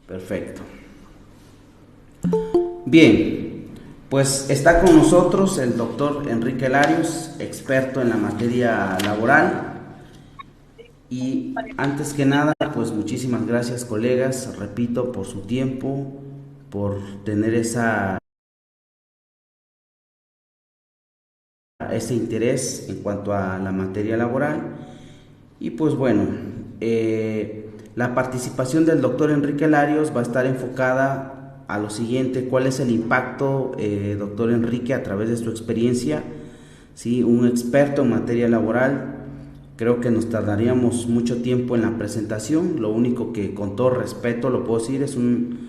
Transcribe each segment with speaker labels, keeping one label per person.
Speaker 1: Perfecto. Bien, pues está con nosotros el doctor Enrique Larios, experto en la materia laboral. Y antes que nada, pues muchísimas gracias, colegas, repito, por su tiempo, por tener ese interés en cuanto a la materia laboral. Y pues bueno, la participación del doctor Enrique Larios va a estar enfocada a lo siguiente: cuál es el impacto, doctor Enrique, a través de su experiencia, ¿sí? Un experto en materia laboral. Creo que nos tardaríamos mucho tiempo en la presentación. Lo único que, con todo respeto, lo puedo decir, es un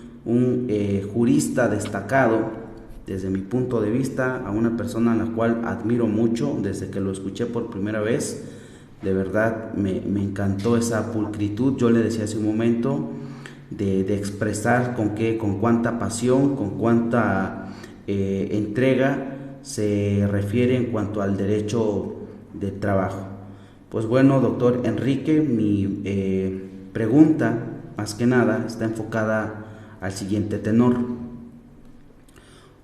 Speaker 1: jurista destacado desde mi punto de vista, a una persona a la cual admiro mucho desde que lo escuché por primera vez. De verdad me encantó esa pulcritud. Yo le decía hace un momento de expresar con cuánta pasión, con cuánta entrega se refiere en cuanto al derecho de trabajo. Pues bueno, doctor Enrique, mi pregunta más que nada está enfocada al siguiente tenor: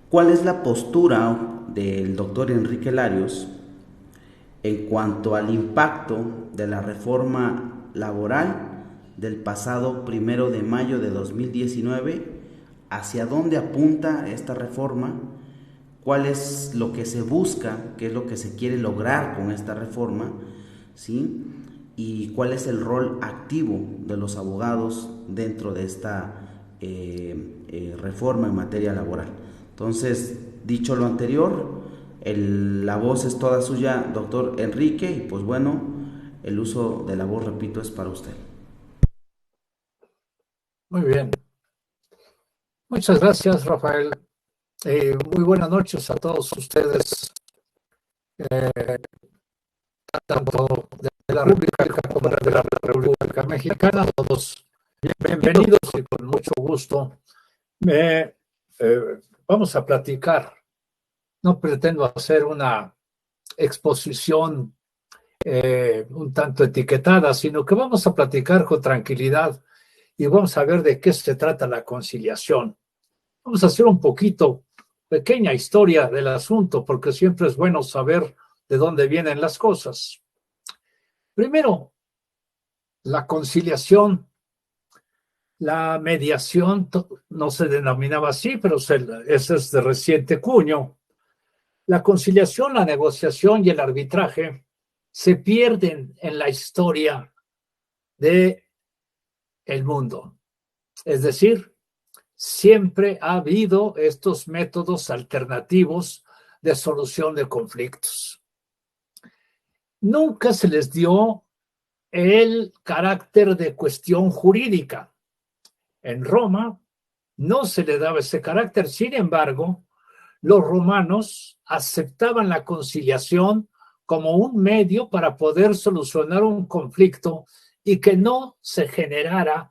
Speaker 1: ¿cuál es la postura del doctor Enrique Larios en cuanto al impacto de la reforma laboral del pasado 1 de mayo de 2019? ¿Hacia dónde apunta esta reforma? ¿Cuál es lo que se busca? ¿Qué es lo que se quiere lograr con esta reforma? ¿Sí? ¿Y cuál es el rol activo de los abogados dentro de esta reforma en materia laboral? Entonces, dicho lo anterior, la voz es toda suya, doctor Enrique, y pues bueno, el uso de la voz, repito, es para usted.
Speaker 2: Muy bien. Muchas gracias, Rafael. Muy buenas noches a todos ustedes, eh, tanto de la República como de la República Mexicana. Todos bienvenidos y con mucho gusto. Vamos a platicar. No pretendo hacer una exposición un tanto etiquetada, sino que vamos a platicar con tranquilidad y vamos a ver de qué se trata la conciliación. Vamos a hacer un poquito pequeña historia del asunto, porque siempre es bueno saber de dónde vienen las cosas. Primero, la conciliación, la mediación, no se denominaba así, pero ese es de reciente cuño. La conciliación, la negociación y el arbitraje se pierden en la historia del mundo. Es decir, siempre ha habido estos métodos alternativos de solución de conflictos. Nunca se les dio el carácter de cuestión jurídica. En Roma no se le daba ese carácter. Sin embargo, los romanos aceptaban la conciliación como un medio para poder solucionar un conflicto y que no se generara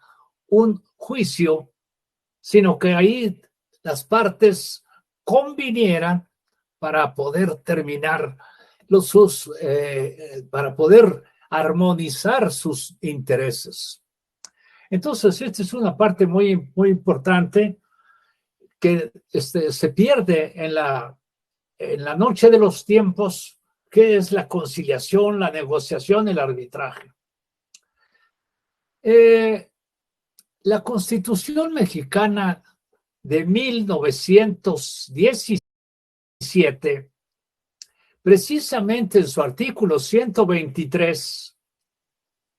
Speaker 2: un juicio, sino que ahí las partes convinieran para poder terminar para poder armonizar sus intereses. Entonces, esta es una parte muy, muy importante que se pierde en la noche de los tiempos, que es la conciliación, la negociación, el arbitraje. La Constitución mexicana de 1917, precisamente en su artículo 123,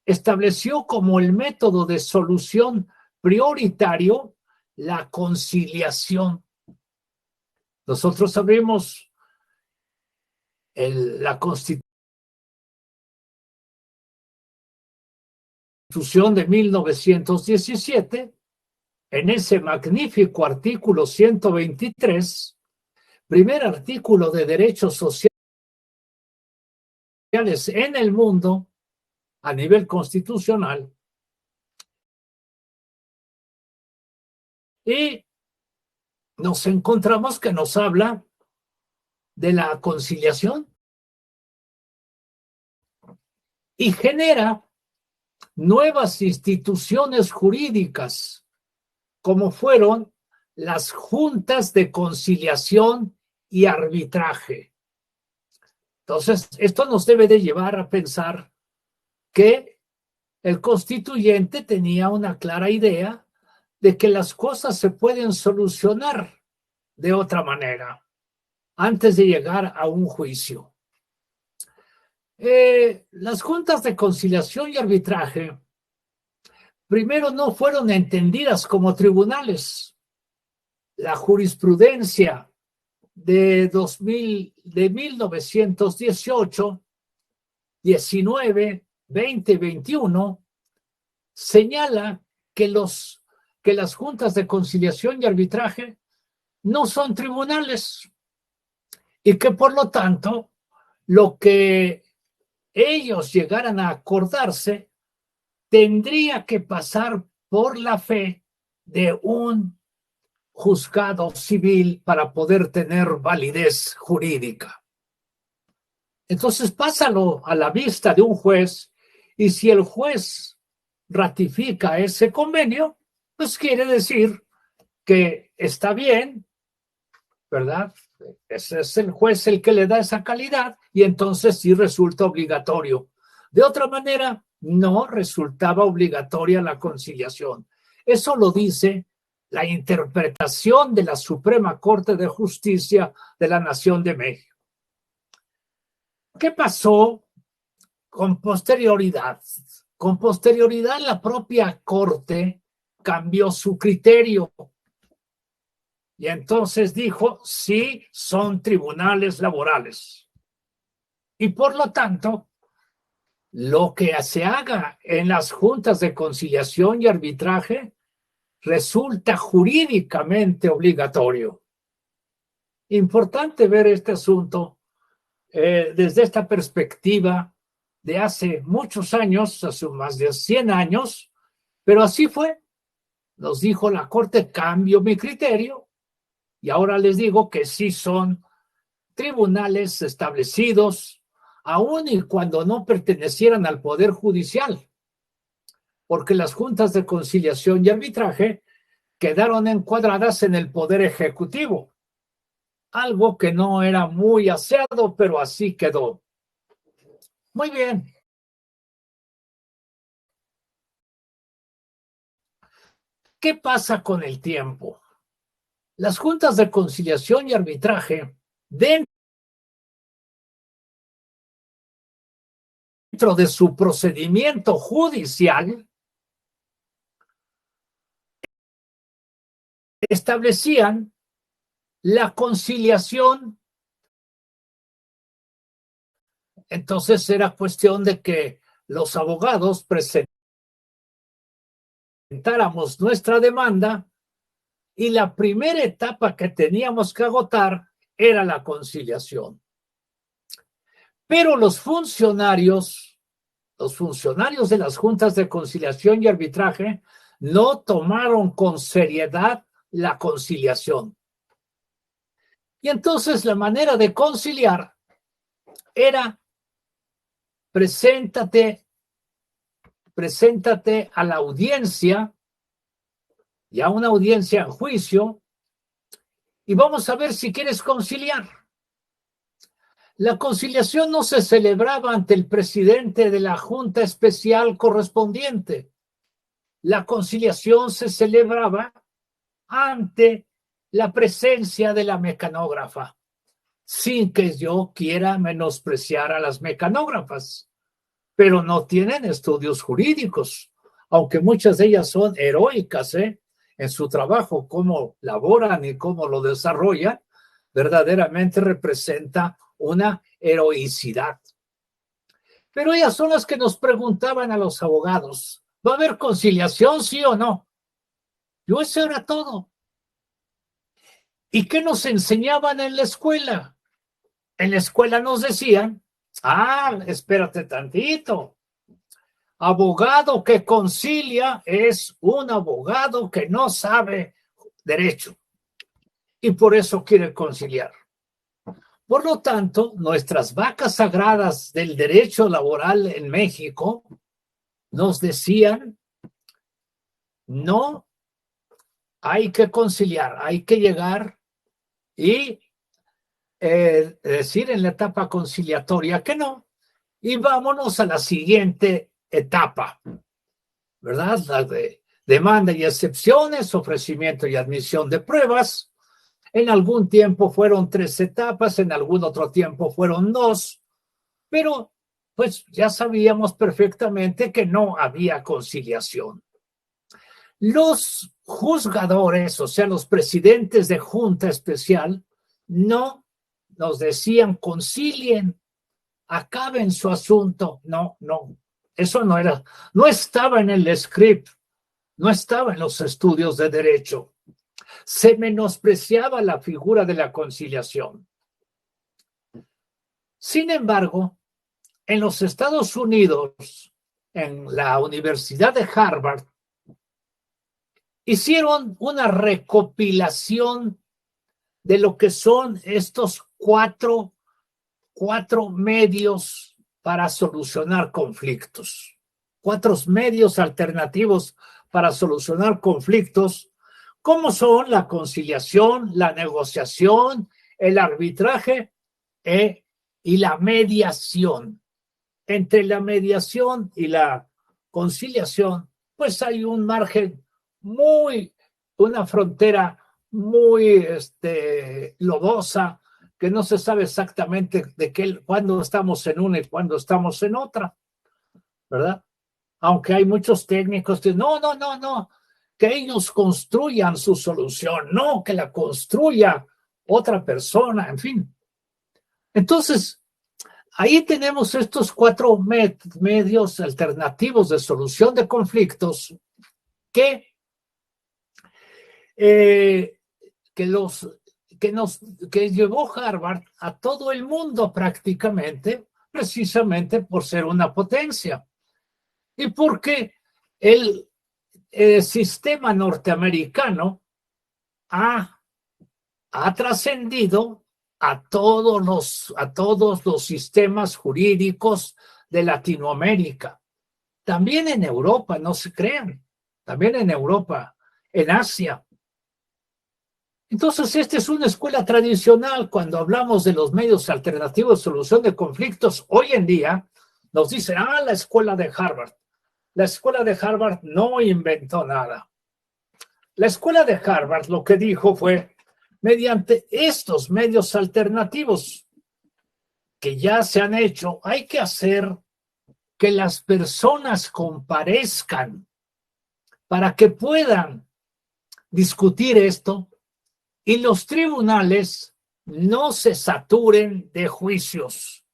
Speaker 2: estableció como el método de solución prioritario la conciliación. Nosotros sabemos la Constitución de 1917, en ese magnífico artículo 123, primer artículo de derechos sociales en el mundo a nivel constitucional, y nos encontramos que nos habla de la conciliación y genera nuevas instituciones jurídicas como fueron las juntas de conciliación y arbitraje. Entonces, esto nos debe de llevar a pensar que el constituyente tenía una clara idea de que las cosas se pueden solucionar de otra manera antes de llegar a un juicio. Las juntas de conciliación y arbitraje primero no fueron entendidas como tribunales. La jurisprudencia de 1918, 19, 20, 21 señala que las juntas de conciliación y arbitraje no son tribunales y que por lo tanto lo que ellos llegaran a acordarse tendría que pasar por la fe de un juzgado civil para poder tener validez jurídica. Entonces pásalo a la vista de un juez y si el juez ratifica ese convenio, pues quiere decir que está bien, ¿verdad? Ese es el juez el que le da esa calidad y entonces sí resulta obligatorio. De otra manera, no resultaba obligatoria la conciliación. Eso lo dice la interpretación de la Suprema Corte de Justicia de la Nación de México. ¿Qué pasó con posterioridad? Con posterioridad, la propia Corte cambió su criterio y entonces dijo, sí, son tribunales laborales. Y por lo tanto, lo que se haga en las juntas de conciliación y arbitraje resulta jurídicamente obligatorio. Importante ver este asunto desde esta perspectiva de hace muchos años, hace más de 100 años, pero así fue. Nos dijo la Corte, cambio mi criterio y ahora les digo que sí son tribunales establecidos, aun y cuando no pertenecieran al Poder Judicial, porque las juntas de conciliación y arbitraje quedaron encuadradas en el Poder Ejecutivo, algo que no era muy aseado, pero así quedó. Muy bien. ¿Qué pasa con el tiempo? Las juntas de conciliación y arbitraje, dentro de su procedimiento judicial, establecían la conciliación. Entonces era cuestión de que los abogados presentáramos nuestra demanda y la primera etapa que teníamos que agotar era la conciliación. Pero los funcionarios de las juntas de conciliación y arbitraje no tomaron con seriedad la conciliación. Y entonces la manera de conciliar era preséntate a la audiencia, y a una audiencia en juicio, y vamos a ver si quieres conciliar. La conciliación no se celebraba ante el presidente de la Junta Especial correspondiente. La conciliación se celebraba ante la presencia de la mecanógrafa, sin que yo quiera menospreciar a las mecanógrafas, pero no tienen estudios jurídicos, aunque muchas de ellas son heroicas en su trabajo, cómo laboran y cómo lo desarrollan, verdaderamente representa una heroicidad. Pero ellas son las que nos preguntaban a los abogados, ¿va a haber conciliación, sí o no? Yo eso era todo. ¿Y qué nos enseñaban en la escuela? En la escuela nos decían, espérate tantito, abogado que concilia es un abogado que no sabe derecho y por eso quiere conciliar. Por lo tanto, nuestras vacas sagradas del derecho laboral en México nos decían no hay que conciliar, hay que llegar y decir en la etapa conciliatoria que no, y vámonos a la siguiente etapa, ¿verdad? La de demanda y excepciones, ofrecimiento y admisión de pruebas. En algún tiempo fueron 3 etapas, en algún otro tiempo fueron 2, pero pues ya sabíamos perfectamente que no había conciliación. Los juzgadores, o sea, los presidentes de junta especial, no nos decían concilien, acaben su asunto. No, eso no era, no estaba en el script, no estaba en los estudios de derecho. Se menospreciaba la figura de la conciliación. Sin embargo, en los Estados Unidos, en la Universidad de Harvard, hicieron una recopilación de lo que son estos cuatro medios para solucionar conflictos. 4 medios alternativos para solucionar conflictos, como son la conciliación, la negociación, el arbitraje y la mediación. Entre la mediación y la conciliación, pues hay un margen una frontera muy lodosa, que no se sabe exactamente cuándo estamos en una y cuándo estamos en otra, ¿verdad? Aunque hay muchos técnicos que no, que ellos construyan su solución, no, que la construya otra persona, en fin. Entonces, ahí tenemos estos 4 medios alternativos de solución de conflictos que llevó Harvard a todo el mundo prácticamente, precisamente por ser una potencia y porque el sistema norteamericano ha trascendido a todos los sistemas jurídicos de Latinoamérica, también en Europa, no se crean, también en Europa, en Asia. Entonces, esta es una escuela tradicional. Cuando hablamos de los medios alternativos de solución de conflictos, hoy en día nos dicen, la escuela de Harvard. La escuela de Harvard no inventó nada. La escuela de Harvard lo que dijo fue, mediante estos medios alternativos que ya se han hecho, hay que hacer que las personas comparezcan para que puedan discutir esto y los tribunales no se saturen de juicios.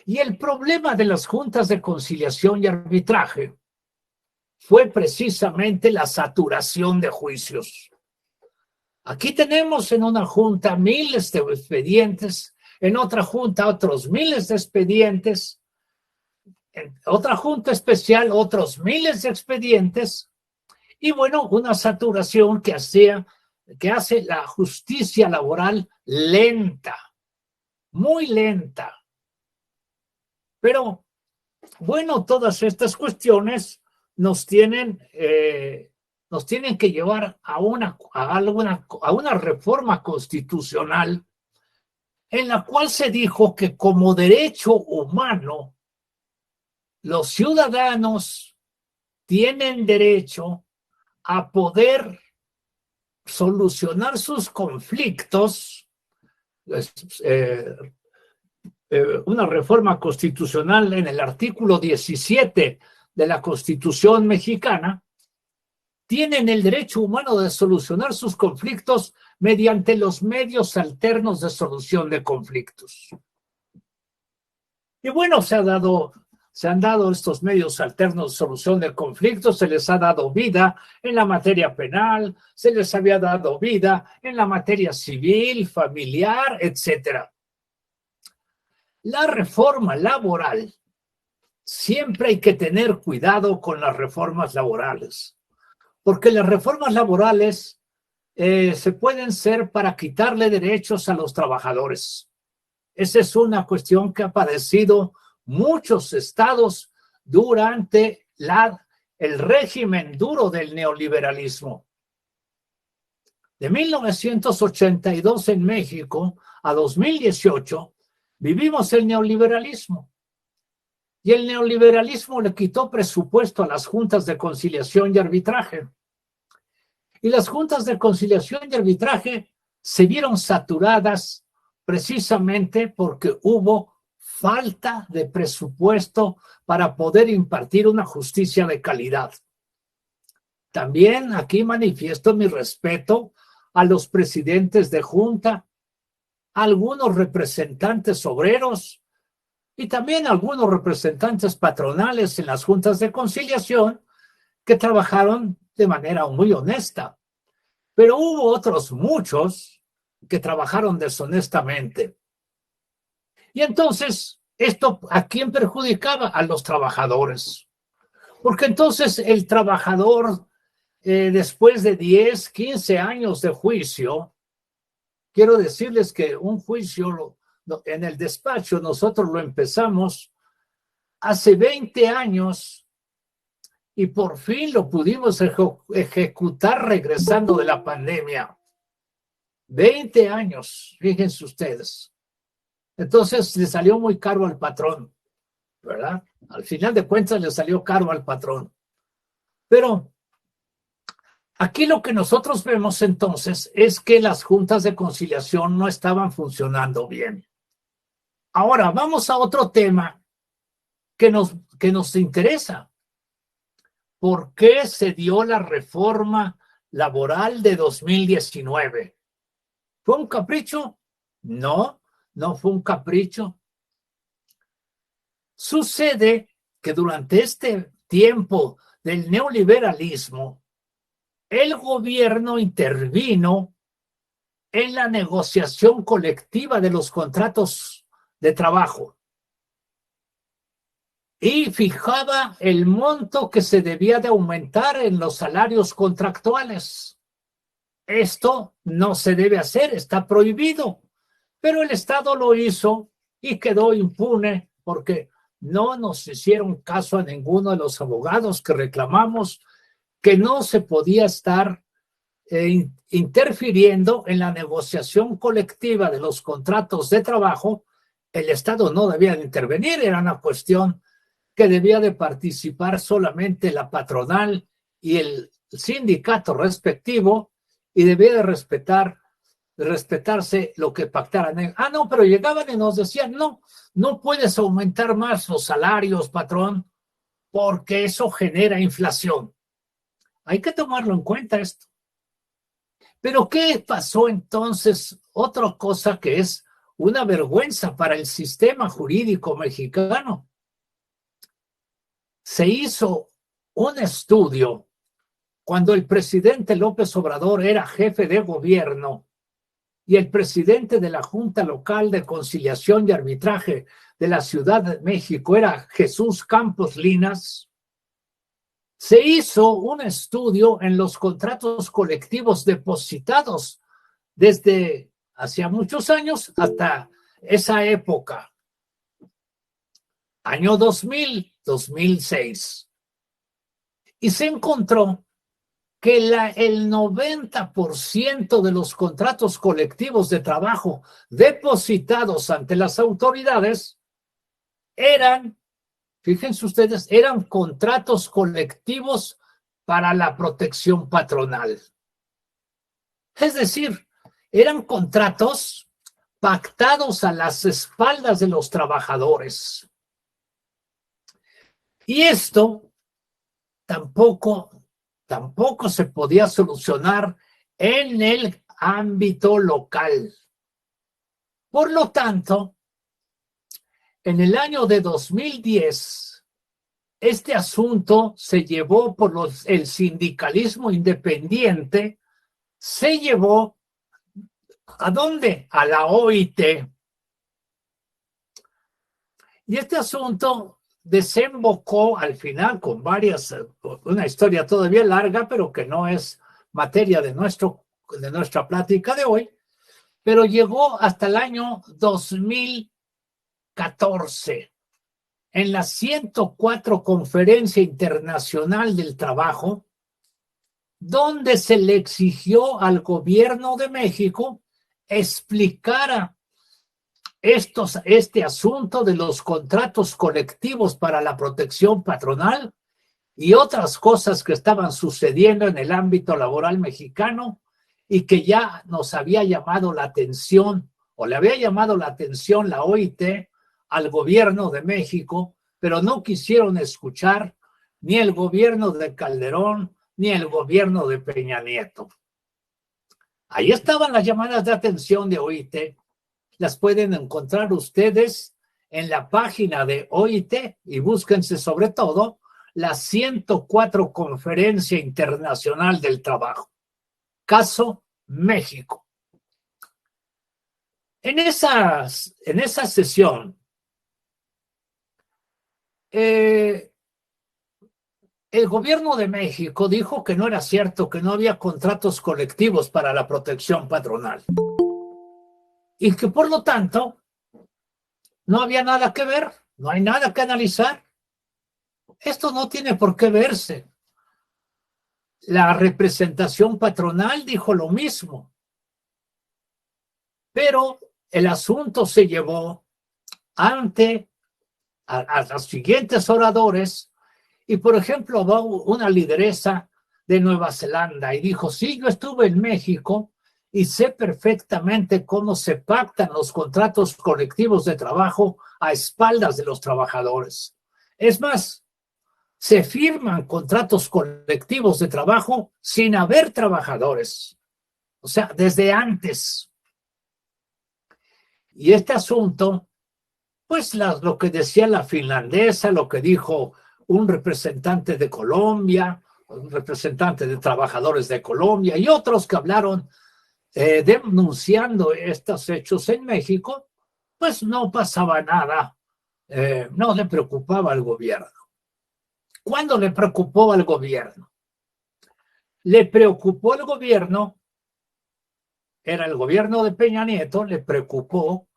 Speaker 2: Y el problema de las juntas de conciliación y arbitraje fue precisamente la saturación de juicios. Aquí tenemos en una junta miles de expedientes, en otra junta otros miles de expedientes, en otra junta especial otros miles de expedientes, y bueno, una saturación que hace la justicia laboral lenta, muy lenta. Pero, bueno, todas estas cuestiones nos tienen que llevar a una reforma constitucional en la cual se dijo que como derecho humano, los ciudadanos tienen derecho a poder solucionar sus conflictos, una reforma constitucional en el artículo 17 de la Constitución mexicana, tienen el derecho humano de solucionar sus conflictos mediante los medios alternos de solución de conflictos. Y bueno, se han dado estos medios alternos de solución de conflictos, se les ha dado vida en la materia penal, se les había dado vida en la materia civil, familiar, etcétera. La reforma laboral, siempre hay que tener cuidado con las reformas laborales, porque las reformas laborales se pueden ser para quitarle derechos a los trabajadores. Esa es una cuestión que ha padecido muchos estados durante el régimen duro del neoliberalismo. De 1982 en México a 2018 vivimos el neoliberalismo. Y el neoliberalismo le quitó presupuesto a las juntas de conciliación y arbitraje. Y las juntas de conciliación y arbitraje se vieron saturadas precisamente porque hubo falta de presupuesto para poder impartir una justicia de calidad. También aquí manifiesto mi respeto a los presidentes de junta, a algunos representantes obreros y también a algunos representantes patronales en las juntas de conciliación que trabajaron de manera muy honesta. Pero hubo otros muchos que trabajaron deshonestamente. Y entonces, ¿esto a quién perjudicaba? A los trabajadores. Porque entonces el trabajador, después de 10, 15 años de juicio, quiero decirles que un juicio en el despacho nosotros lo empezamos hace 20 años y por fin lo pudimos ejecutar regresando de la pandemia. 20 años, fíjense ustedes. Entonces le salió muy caro al patrón, ¿verdad? Al final de cuentas le salió caro al patrón. Pero aquí lo que nosotros vemos entonces es que las juntas de conciliación no estaban funcionando bien. Ahora vamos a otro tema que nos interesa. ¿Por qué se dio la reforma laboral de 2019? ¿Fue un capricho? No, no fue un capricho. Sucede que durante este tiempo del neoliberalismo, el gobierno intervino en la negociación colectiva de los contratos de trabajo y fijaba el monto que se debía de aumentar en los salarios contractuales. Esto no se debe hacer, está prohibido, pero el Estado lo hizo y quedó impune porque no nos hicieron caso a ninguno de los abogados que reclamamos que no se podía estar interfiriendo en la negociación colectiva de los contratos de trabajo. El Estado no debía de intervenir, era una cuestión que debía de participar solamente la patronal y el sindicato respectivo y debía de respetarse lo que pactaran. No, pero llegaban y nos decían, no puedes aumentar más los salarios, patrón, porque eso genera inflación. Hay que tomarlo en cuenta esto. Pero ¿qué pasó entonces? Otra cosa que es una vergüenza para el sistema jurídico mexicano. Se hizo un estudio cuando el presidente López Obrador era jefe de gobierno y el presidente de la Junta Local de Conciliación y Arbitraje de la Ciudad de México era Jesús Campos Linas. Se hizo un estudio en los contratos colectivos depositados desde hacía muchos años hasta esa época, año 2000, 2006. Y se encontró que el 90% de los contratos colectivos de trabajo depositados ante las autoridades eran, fíjense ustedes, eran contratos colectivos para la protección patronal. Es decir, eran contratos pactados a las espaldas de los trabajadores. Y esto tampoco se podía solucionar en el ámbito local. Por lo tanto, en el año de 2010, este asunto se llevó por el sindicalismo independiente, se llevó ¿a dónde? A la OIT. Y este asunto desembocó al final con una historia todavía larga, pero que no es materia de nuestra plática de hoy, pero llegó hasta el año 2014 en la 104 Conferencia Internacional del Trabajo, donde se le exigió al gobierno de México explicara este asunto de los contratos colectivos para la protección patronal y otras cosas que estaban sucediendo en el ámbito laboral mexicano y que ya nos había llamado la atención, o le había llamado la atención la OIT al gobierno de México, pero no quisieron escuchar ni el gobierno de Calderón ni el gobierno de Peña Nieto. Ahí estaban las llamadas de atención de OIT. Las pueden encontrar ustedes en la página de OIT y búsquense sobre todo la 104 Conferencia Internacional del Trabajo. Caso México. En esa sesión, el gobierno de México dijo que no era cierto, que no había contratos colectivos para la protección patronal y que por lo tanto no había nada que ver, no hay nada que analizar. Esto no tiene por qué verse. La representación patronal dijo lo mismo, pero el asunto se llevó ante a los siguientes oradores y, por ejemplo, va una lideresa de Nueva Zelanda y dijo, sí, yo estuve en México y sé perfectamente cómo se pactan los contratos colectivos de trabajo a espaldas de los trabajadores. Es más, se firman contratos colectivos de trabajo sin haber trabajadores, o sea, desde antes. Y este asunto, pues lo que decía la finlandesa, lo que dijo un representante de Colombia, un representante de trabajadores de Colombia y otros que hablaron denunciando estos hechos en México, pues no pasaba nada, no le preocupaba al gobierno. ¿Cuándo le preocupó al gobierno? Le preocupó al gobierno, era el gobierno de Peña Nieto, le preocupó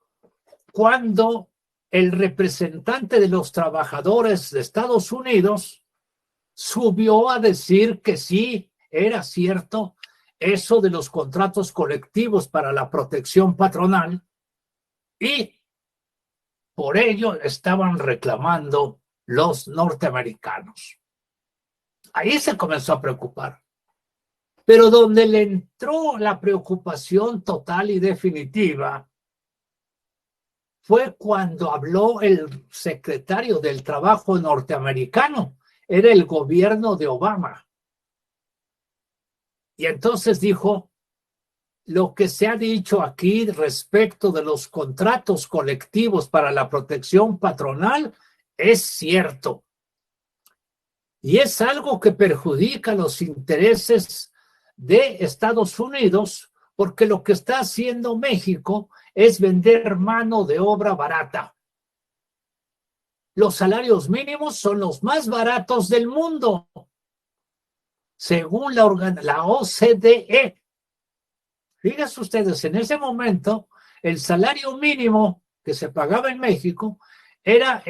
Speaker 2: cuando el representante de los trabajadores de Estados Unidos subió a decir que sí, era cierto eso de los contratos colectivos para la protección patronal y por ello estaban reclamando los norteamericanos. Ahí se comenzó a preocupar. Pero donde le entró la preocupación total y definitiva fue cuando habló el secretario del Trabajo norteamericano, era el gobierno de Obama. Y entonces dijo, lo que se ha dicho aquí respecto de los contratos colectivos para la protección patronal es cierto. Y es algo que perjudica los intereses de Estados Unidos, porque lo que está haciendo México es vender mano de obra barata. Los salarios mínimos son los más baratos del mundo, según la OCDE. Fíjense ustedes, en ese momento, el salario mínimo que se pagaba en México era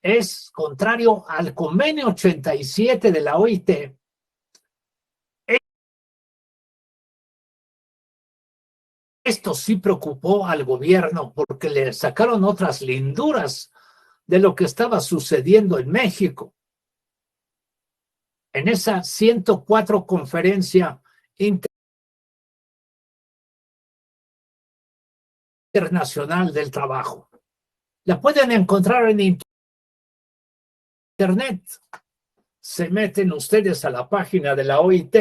Speaker 2: es contrario al convenio 87 de la OIT. Esto sí preocupó al gobierno porque le sacaron otras linduras de lo que estaba sucediendo en México. En esa 104 Conferencia Internacional del Trabajo. La pueden encontrar en Internet. Se meten ustedes a la página de la OIT,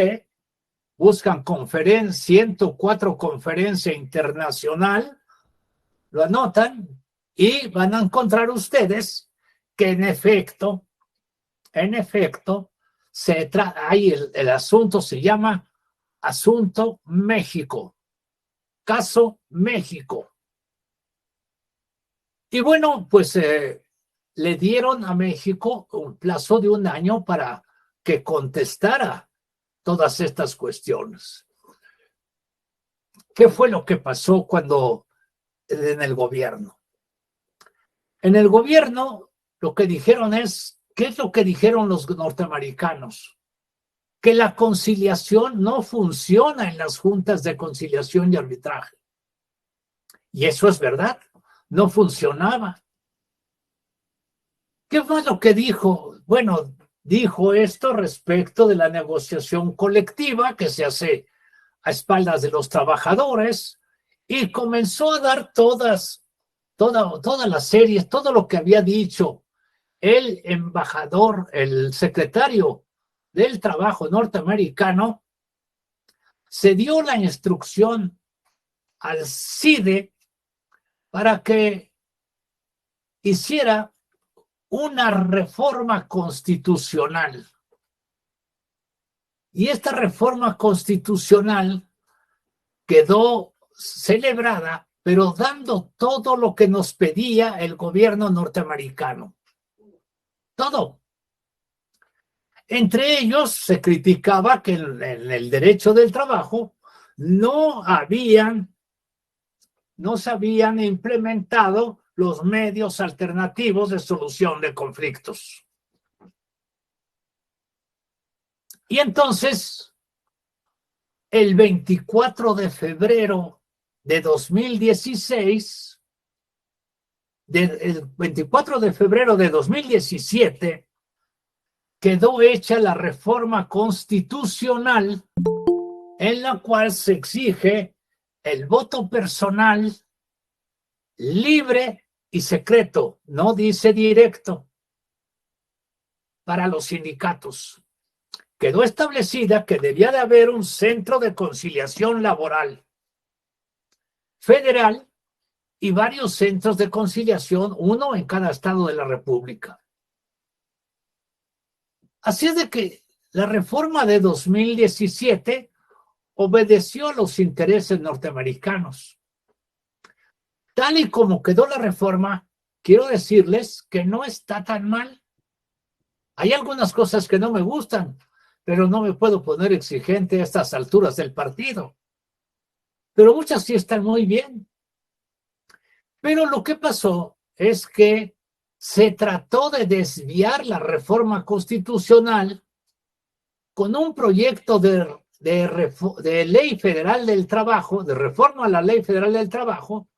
Speaker 2: buscan 104 Conferencia Internacional, lo anotan y van a encontrar ustedes que en efecto, ahí el asunto se llama Asunto México, Caso México. Y bueno, pues le dieron a México un plazo de 1 año para que contestara todas estas cuestiones. ¿Qué fue lo que pasó cuando en el gobierno? En el gobierno lo que dijeron es ¿Qué es lo que dijeron los norteamericanos? Que la conciliación no funciona en las juntas de conciliación y arbitraje. Y eso es verdad, no funcionaba. ¿Qué fue lo que dijo? Bueno, dijo esto respecto de la negociación colectiva que se hace a espaldas de los trabajadores y comenzó a dar todas las series, todo lo que había dicho el embajador, el secretario del Trabajo norteamericano. Se dio la instrucción al CIDE para que hiciera una reforma constitucional. Y esta reforma constitucional quedó celebrada, pero dando todo lo que nos pedía el gobierno norteamericano. Todo. Entre ellos se criticaba que en el derecho del trabajo no se habían implementado los medios alternativos de solución de conflictos. Y entonces, el 24 de febrero de 2016, el 24 de febrero de 2017, quedó hecha la reforma constitucional en la cual se exige el voto personal libre y secreto, no dice directo, para los sindicatos. Quedó establecida que debía de haber un centro de conciliación laboral federal y varios centros de conciliación, uno en cada estado de la República. Así es de que la reforma de 2017 obedeció a los intereses norteamericanos. Tal y como quedó la reforma, quiero decirles que no está tan mal. Hay algunas cosas que no me gustan, pero no me puedo poner exigente a estas alturas del partido. Pero muchas sí están muy bien. Pero lo que pasó es que se trató de desviar la reforma constitucional con un proyecto de ley federal del trabajo, de reforma a la ley federal del trabajo,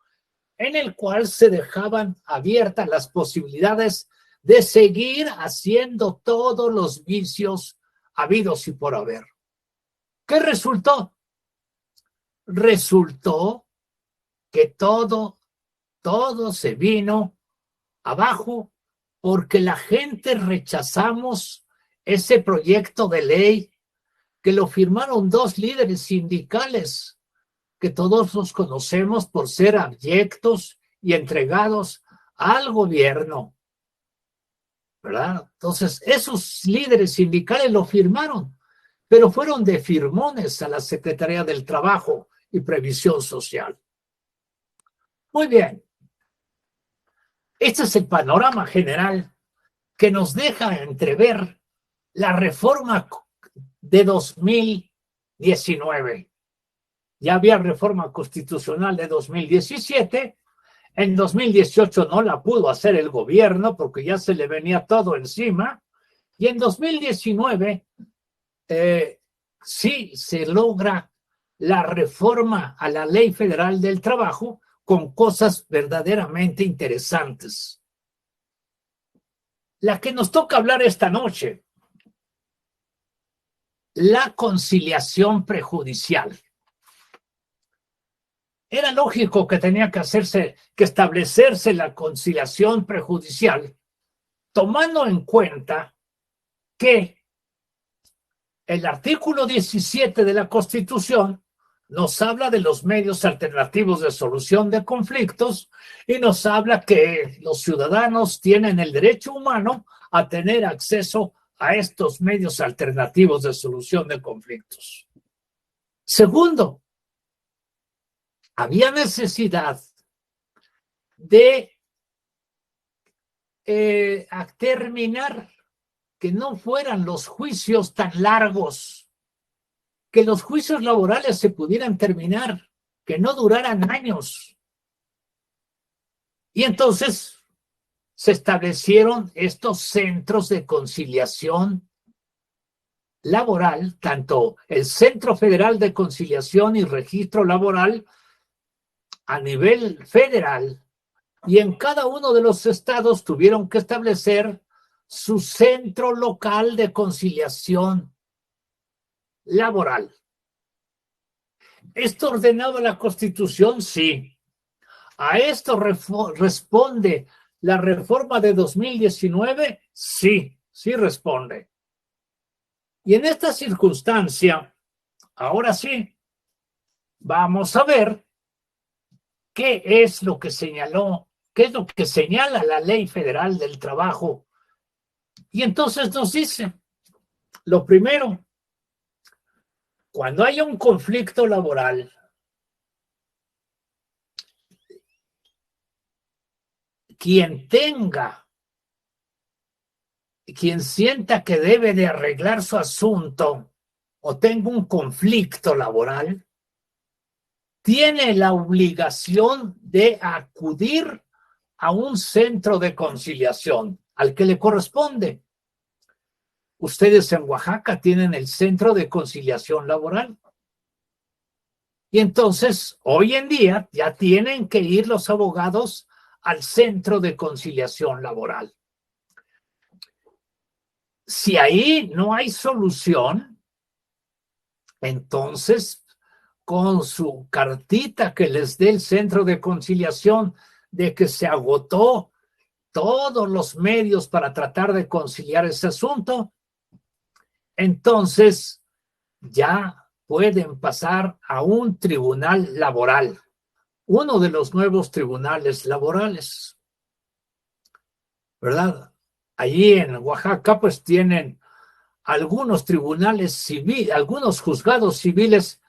Speaker 2: en el cual se dejaban abiertas las posibilidades de seguir haciendo todos los vicios habidos y por haber. ¿Qué resultó? Resultó que todo se vino abajo porque la gente rechazamos ese proyecto de ley que lo firmaron dos líderes sindicales que todos los conocemos por ser abyectos y entregados al gobierno, ¿verdad? Entonces, esos líderes sindicales lo firmaron, pero fueron de firmones a la Secretaría del Trabajo y Previsión Social. Muy bien. Este es el panorama general que nos deja entrever la reforma de 2019. Ya había reforma constitucional de 2017. En 2018 no la pudo hacer el gobierno porque ya se le venía todo encima. Y en 2019 sí se logra la reforma a la Ley Federal del Trabajo con cosas verdaderamente interesantes. La que nos toca hablar esta noche, la conciliación prejudicial. Era lógico que tenía que establecerse la conciliación prejudicial, tomando en cuenta que el artículo 17 de la Constitución nos habla de los medios alternativos de solución de conflictos y nos habla que los ciudadanos tienen el derecho humano a tener acceso a estos medios alternativos de solución de conflictos. Segundo, había necesidad de terminar, que no fueran los juicios tan largos, que los juicios laborales se pudieran terminar, que no duraran años. Y entonces se establecieron estos centros de conciliación laboral, tanto el Centro Federal de Conciliación y Registro Laboral a nivel federal, y en cada uno de los estados tuvieron que establecer su centro local de conciliación laboral. ¿Esto ordenaba la Constitución? Sí. ¿A esto responde la reforma de 2019? Sí, sí responde. Y en esta circunstancia, ahora sí, vamos a ver qué es lo que señaló, qué es lo que señala la Ley Federal del Trabajo. Y entonces nos dice, lo primero, cuando haya un conflicto laboral, quien sienta que debe de arreglar su asunto o tenga un conflicto laboral, tiene la obligación de acudir a un centro de conciliación al que le corresponde. Ustedes en Oaxaca tienen el Centro de Conciliación Laboral. Y entonces, hoy en día, ya tienen que ir los abogados al Centro de Conciliación Laboral. Si ahí no hay solución, entonces, con su cartita que les dé el Centro de Conciliación de que se agotó todos los medios para tratar de conciliar ese asunto, entonces ya pueden pasar a un tribunal laboral, uno de los nuevos tribunales laborales, ¿verdad? Allí en Oaxaca pues tienen algunos tribunales civiles, algunos juzgados civiles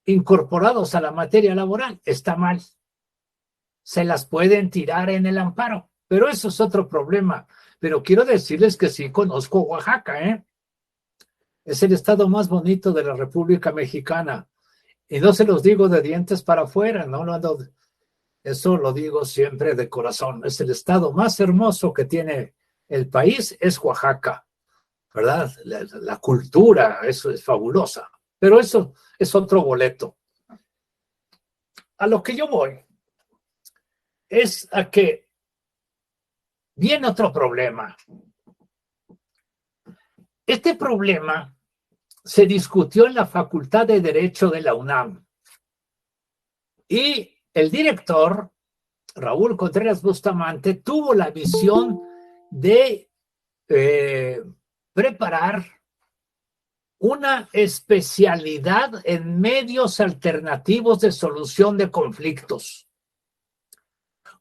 Speaker 2: incorporados a la materia laboral. Está mal. Se las pueden tirar en el amparo, pero eso es otro problema. Pero quiero decirles que sí conozco Oaxaca, ¿eh? Es el estado más bonito de la República Mexicana. Y no se los digo de dientes para afuera, no, eso lo digo siempre de corazón. Es el estado más hermoso que tiene el país, es Oaxaca, ¿verdad? La cultura, eso es fabulosa. Pero eso es otro boleto. A lo que yo voy es a que viene otro problema. Este problema se discutió en la Facultad de Derecho de la UNAM y el director, Raúl Contreras Bustamante, tuvo la visión de preparar una especialidad en medios alternativos de solución de conflictos.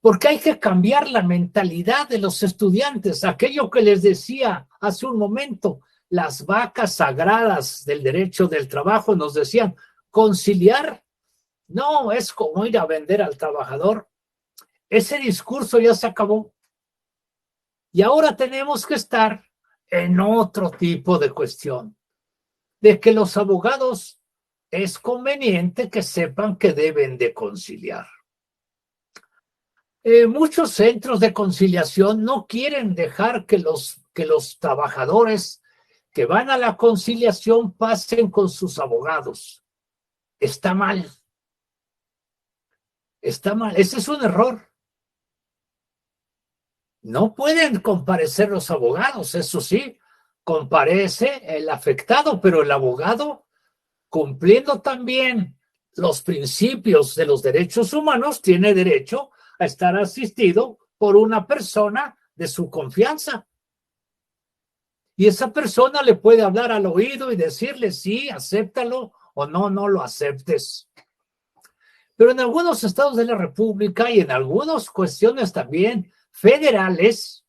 Speaker 2: Porque hay que cambiar la mentalidad de los estudiantes, aquello que les decía hace un momento, las vacas sagradas del derecho del trabajo nos decían, conciliar no es como ir a vender al trabajador. Ese discurso ya se acabó. Y ahora tenemos que estar en otro tipo de cuestión, de que los abogados es conveniente que sepan que deben de conciliar. Muchos centros de conciliación no quieren dejar que los trabajadores que van a la conciliación pasen con sus abogados. Está mal. Está mal. Ese es un error. No pueden comparecer los abogados, eso sí, comparece el afectado, pero el abogado, cumpliendo también los principios de los derechos humanos, tiene derecho a estar asistido por una persona de su confianza. Y esa persona le puede hablar al oído y decirle sí, acéptalo o no, no lo aceptes. Pero en algunos estados de la República y en algunas cuestiones también federales,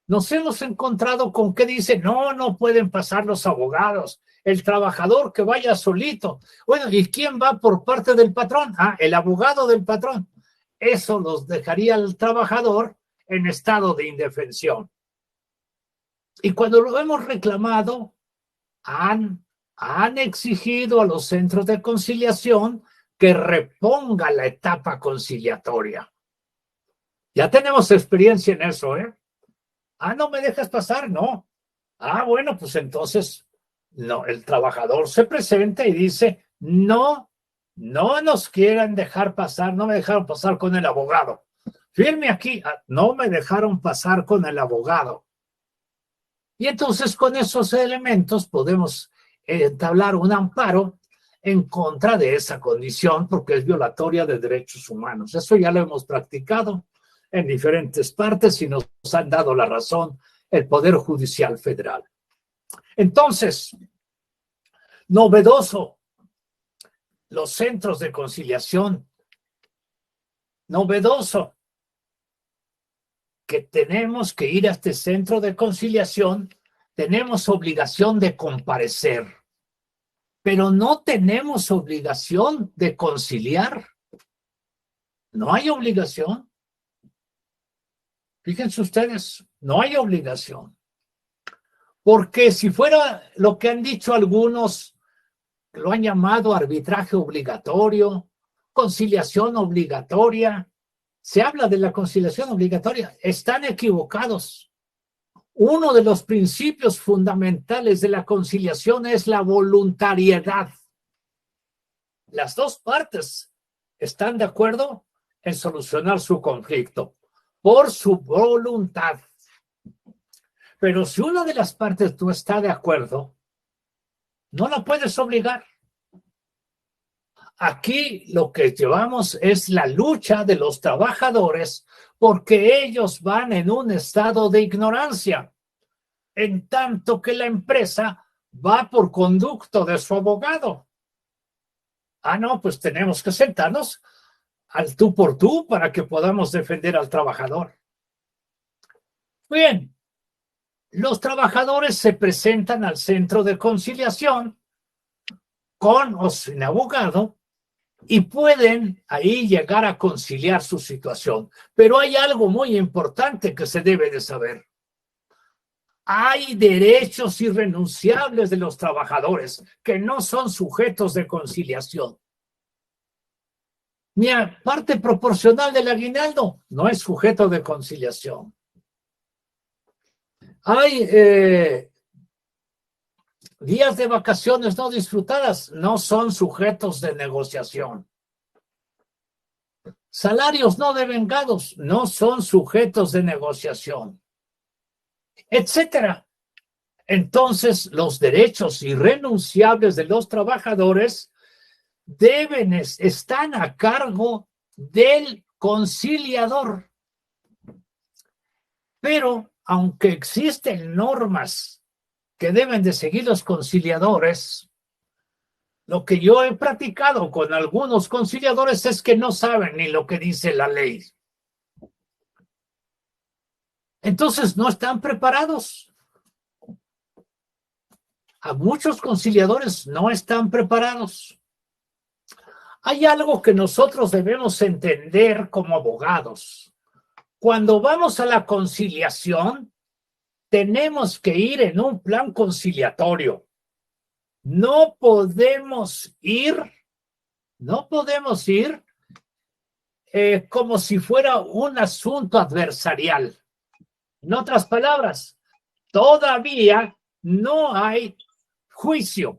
Speaker 2: nos hemos encontrado con que dice, no pueden pasar los abogados, el trabajador que vaya solito. Bueno, ¿y quién va por parte del patrón? El abogado del patrón. Eso los dejaría al trabajador en estado de indefensión. Y cuando lo hemos reclamado, han exigido a los centros de conciliación que reponga la etapa conciliatoria. Ya tenemos experiencia en eso, ¿eh? Ah, no me dejas pasar, no. Ah, bueno, pues entonces, no, el trabajador se presenta y dice, no, no nos quieran dejar pasar, no me dejaron pasar con el abogado. Firme aquí, no me dejaron pasar con el abogado. Y entonces con esos elementos podemos entablar un amparo en contra de esa condición porque es violatoria de derechos humanos. Eso ya lo hemos practicado en diferentes partes y nos han dado la razón el Poder Judicial Federal. Entonces, novedoso, los centros de conciliación, novedoso que tenemos que ir a este centro de conciliación, tenemos obligación de comparecer, pero no tenemos obligación de conciliar. No hay obligación. Fíjense ustedes, no hay obligación. Porque si fuera lo que han dicho algunos, lo han llamado arbitraje obligatorio, conciliación obligatoria, se habla de la conciliación obligatoria, están equivocados. Uno de los principios fundamentales de la conciliación es la voluntariedad. Las dos partes están de acuerdo en solucionar su conflicto por su voluntad. Pero si una de las partes no está de acuerdo, no la puedes obligar. Aquí lo que llevamos es la lucha de los trabajadores porque ellos van en un estado de ignorancia, en tanto que la empresa va por conducto de su abogado. Ah, no, pues tenemos que sentarnos al tú por tú para que podamos defender al trabajador. Bien, los trabajadores se presentan al centro de conciliación con o sin abogado y pueden ahí llegar a conciliar su situación. Pero hay algo muy importante que se debe de saber. Hay derechos irrenunciables de los trabajadores que no son sujetos de conciliación. Mi parte proporcional del aguinaldo no es sujeto de conciliación. Hay días de vacaciones no disfrutadas, no son sujetos de negociación. Salarios no devengados, no son sujetos de negociación, etcétera. Entonces, los derechos irrenunciables de los trabajadores están a cargo del conciliador. Pero, aunque existen normas que deben de seguir los conciliadores, lo que yo he practicado con algunos conciliadores es que no saben ni lo que dice la ley. Entonces, no están preparados. A muchos conciliadores no están preparados. Hay algo que nosotros debemos entender como abogados. Cuando vamos a la conciliación, tenemos que ir en un plan conciliatorio. No podemos ir como si fuera un asunto adversarial. En otras palabras, todavía no hay juicio.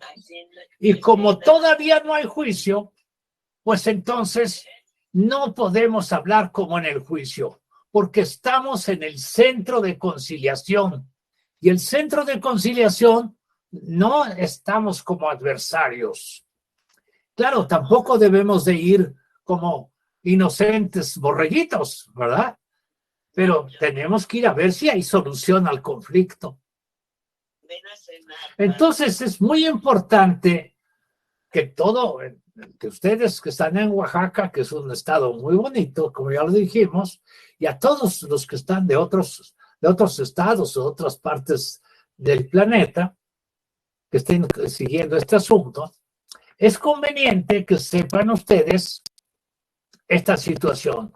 Speaker 2: Y como todavía no hay juicio, pues entonces no podemos hablar como en el juicio, porque estamos en el centro de conciliación. Y el centro de conciliación no estamos como adversarios. Claro, tampoco debemos de ir como inocentes borreguitos, ¿verdad? Pero tenemos que ir a ver si hay solución al conflicto. Entonces es muy importante que ustedes que están en Oaxaca, que es un estado muy bonito, como ya lo dijimos, y a todos los que están de otros estados o otras partes del planeta, que estén siguiendo este asunto, es conveniente que sepan ustedes esta situación.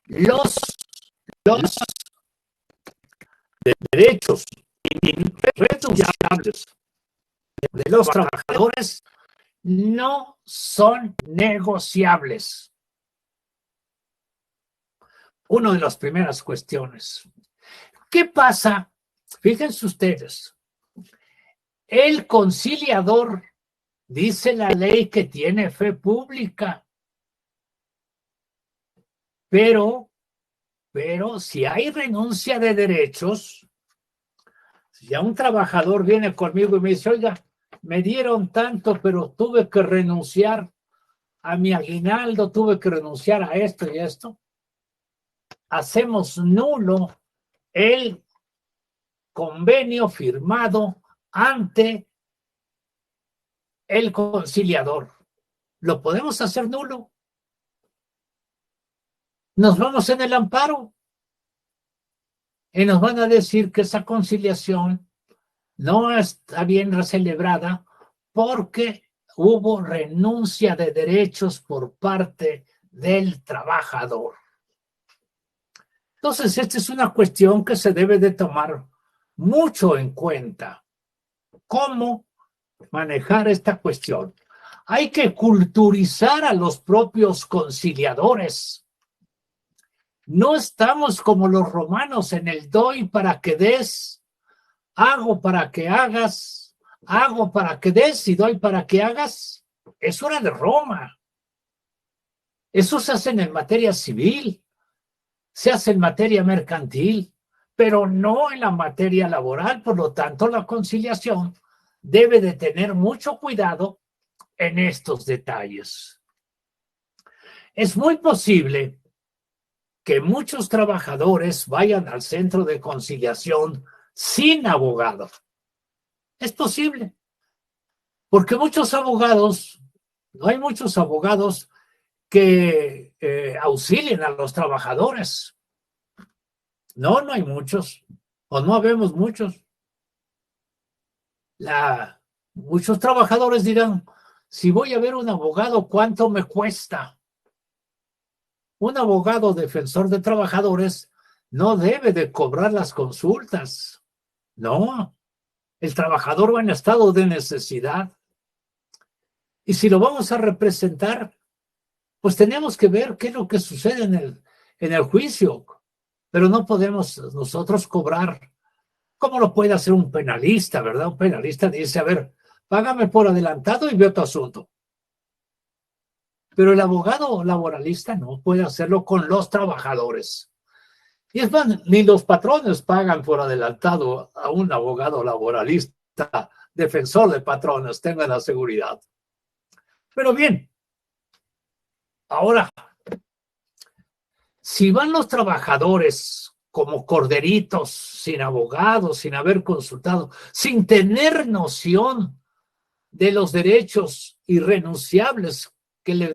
Speaker 2: Los derechos irrenunciables de los trabajadores no son negociables. una de las primeras cuestiones. ¿Qué pasa? Fíjense ustedes, el conciliador dice la ley que tiene fe pública, pero si hay renuncia de derechos, si a un trabajador viene conmigo y me dice, oiga, me dieron tanto, pero tuve que renunciar a mi aguinaldo, tuve que renunciar a esto y esto, hacemos nulo el convenio firmado ante el conciliador. Lo podemos hacer nulo. Nos vamos en el amparo y nos van a decir que esa conciliación no está bien celebrada porque hubo renuncia de derechos por parte del trabajador. Entonces, esta es una cuestión que se debe de tomar mucho en cuenta. ¿Cómo manejar esta cuestión? Hay que culturizar a los propios conciliadores. No estamos como los romanos en el doy para que des, hago para que hagas, hago para que des y doy para que hagas. Eso era de Roma. Eso se hace en materia civil, se hace en materia mercantil, pero no en la materia laboral. Por lo tanto, la conciliación debe de tener mucho cuidado en estos detalles. Es muy posible que muchos trabajadores vayan al centro de conciliación sin abogado. Es posible, porque muchos abogados, no hay muchos abogados que auxilien a los trabajadores. No hay muchos, o no habemos muchos. Muchos trabajadores dirán, si voy a ver un abogado, ¿cuánto me cuesta? Un abogado defensor de trabajadores no debe de cobrar las consultas. No, el trabajador va en estado de necesidad. Y si lo vamos a representar, pues tenemos que ver qué es lo que sucede en el juicio. Pero no podemos nosotros cobrar como lo puede hacer un penalista, ¿verdad? Un penalista dice, a ver, págame por adelantado y veo tu asunto. Pero el abogado laboralista no puede hacerlo con los trabajadores. Y es más, ni los patrones pagan por adelantado a un abogado laboralista, defensor de patrones, tengan la seguridad. Pero bien, ahora, si van los trabajadores como corderitos, sin abogados, sin haber consultado, sin tener noción de los derechos irrenunciables que le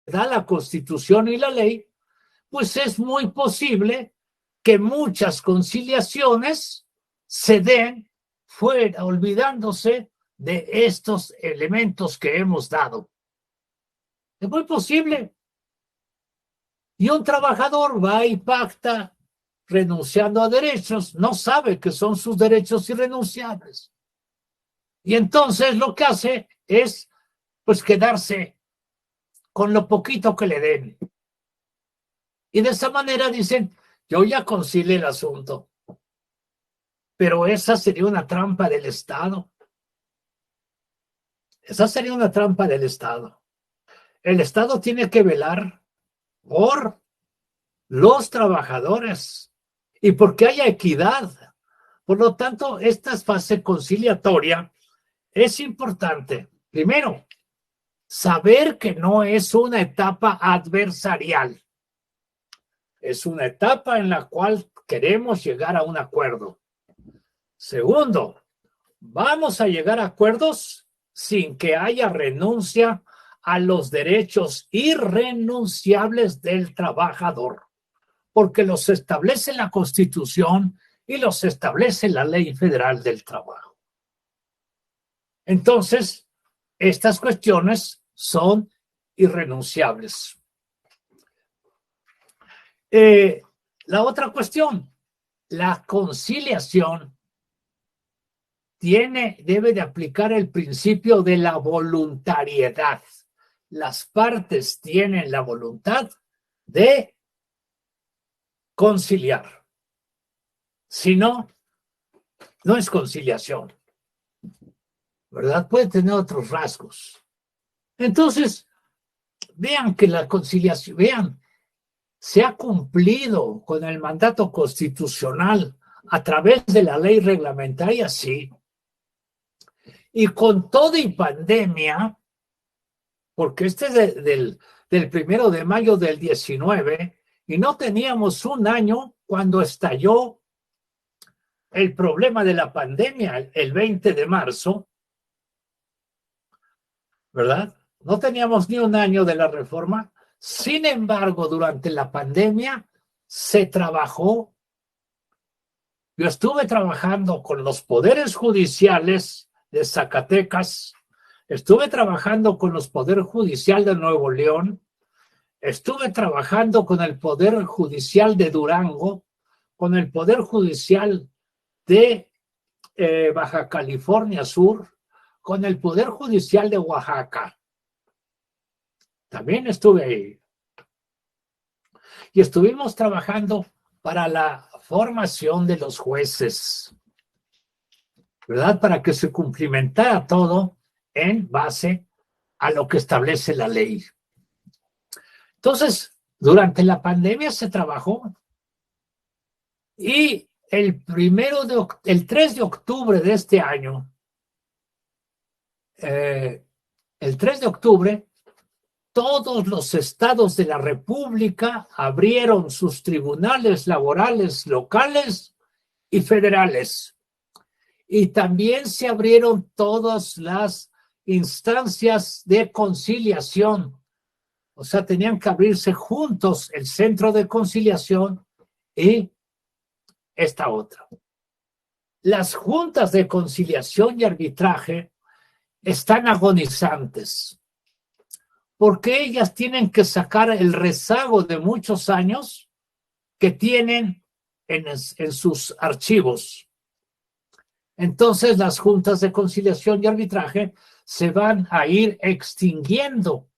Speaker 2: da la Constitución y la ley, pues es muy posible que muchas conciliaciones se den fuera, olvidándose de estos elementos que hemos dado. Es muy posible. Y un trabajador va y pacta renunciando a derechos, no sabe que son sus derechos irrenunciables. Y entonces lo que hace es pues quedarse con lo poquito que le den. Y de esa manera dicen, yo ya concilié el asunto. Pero esa sería una trampa del Estado. Esa sería una trampa del Estado. El Estado tiene que velar por los trabajadores y porque haya equidad. Por lo tanto, esta fase conciliatoria es importante. Primero, saber que no es una etapa adversarial. Es una etapa en la cual queremos llegar a un acuerdo. Segundo, vamos a llegar a acuerdos sin que haya renuncia a los derechos irrenunciables del trabajador, porque los establece la Constitución y los establece la Ley Federal del Trabajo. Entonces, estas cuestiones son irrenunciables. La otra cuestión, la conciliación debe de aplicar el principio de la voluntariedad. las partes tienen la voluntad de conciliar. Si no, no es conciliación, ¿verdad? Puede tener otros rasgos. Entonces, vean que la conciliación, vean, se ha cumplido con el mandato constitucional a través de la ley reglamentaria, sí. Y con todo y pandemia, porque este es del 1 de mayo del 19, y no teníamos un año cuando estalló el problema de la pandemia, el 20 de marzo, ¿verdad? No teníamos ni un año de la reforma. Sin embargo, durante la pandemia se trabajó. Yo estuve trabajando con los poderes judiciales de Zacatecas, estuve trabajando con los poderes judiciales de Nuevo León, estuve trabajando con el Poder Judicial de Durango, con el Poder Judicial de Baja California Sur, con el Poder Judicial de Oaxaca. También estuve ahí. Y estuvimos trabajando para la formación de los jueces, ¿verdad? Para que se cumplimentara todo en base a lo que establece la ley. Entonces, durante la pandemia se trabajó y el 3 de octubre de este año, el 3 de octubre, todos los estados de la República abrieron sus tribunales laborales locales y federales. Y también se abrieron todas las instancias de conciliación. O sea, tenían que abrirse juntos el centro de conciliación y esta otra. Las juntas de conciliación y arbitraje están agonizantes, porque ellas tienen que sacar el rezago de muchos años que tienen en sus archivos. Entonces, las juntas de conciliación y arbitraje se van a ir extinguiendo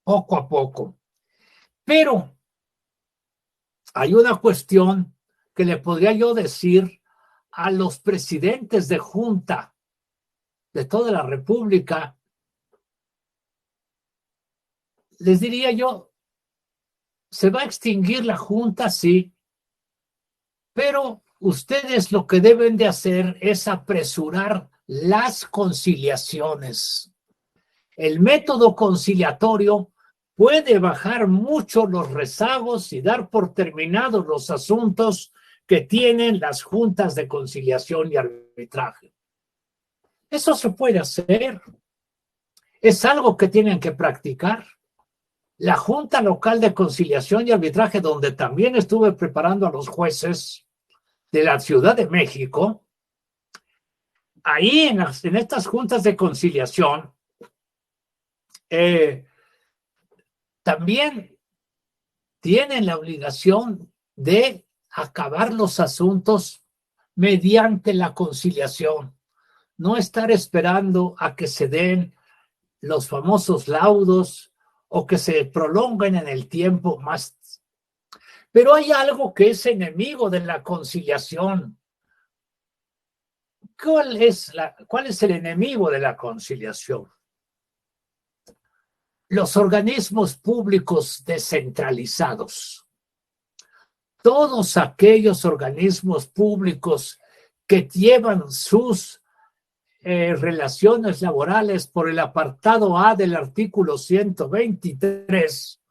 Speaker 2: poco a poco. Pero hay una cuestión que le podría yo decir a los presidentes de junta de toda la República. Les diría yo, se va a extinguir la junta, sí, pero ustedes lo que deben de hacer es apresurar las conciliaciones. El método conciliatorio puede bajar mucho los rezagos y dar por terminados los asuntos que tienen las juntas de conciliación y arbitraje. Eso se puede hacer. Es algo que tienen que practicar. La Junta Local de Conciliación y Arbitraje, donde también estuve preparando a los jueces de la Ciudad de México, ahí en estas juntas de conciliación, también tienen la obligación de acabar los asuntos mediante la conciliación, no estar esperando a que se den los famosos laudos o que se prolonguen en el tiempo más. Pero hay algo que es enemigo de la conciliación. ¿Cuál es el enemigo de la conciliación? Los organismos públicos descentralizados. Todos aquellos organismos públicos que llevan sus relaciones laborales por el apartado A del artículo 123,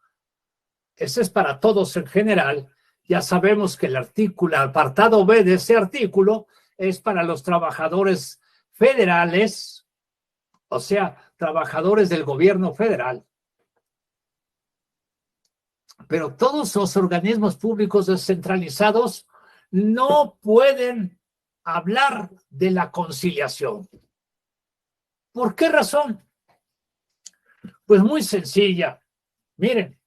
Speaker 2: ese es para todos en general. Ya sabemos que el apartado B de ese artículo es para los trabajadores federales, o sea, trabajadores del gobierno federal. Pero todos los organismos públicos descentralizados no pueden hablar de la conciliación. ¿Por qué razón? Pues muy sencilla. Miren,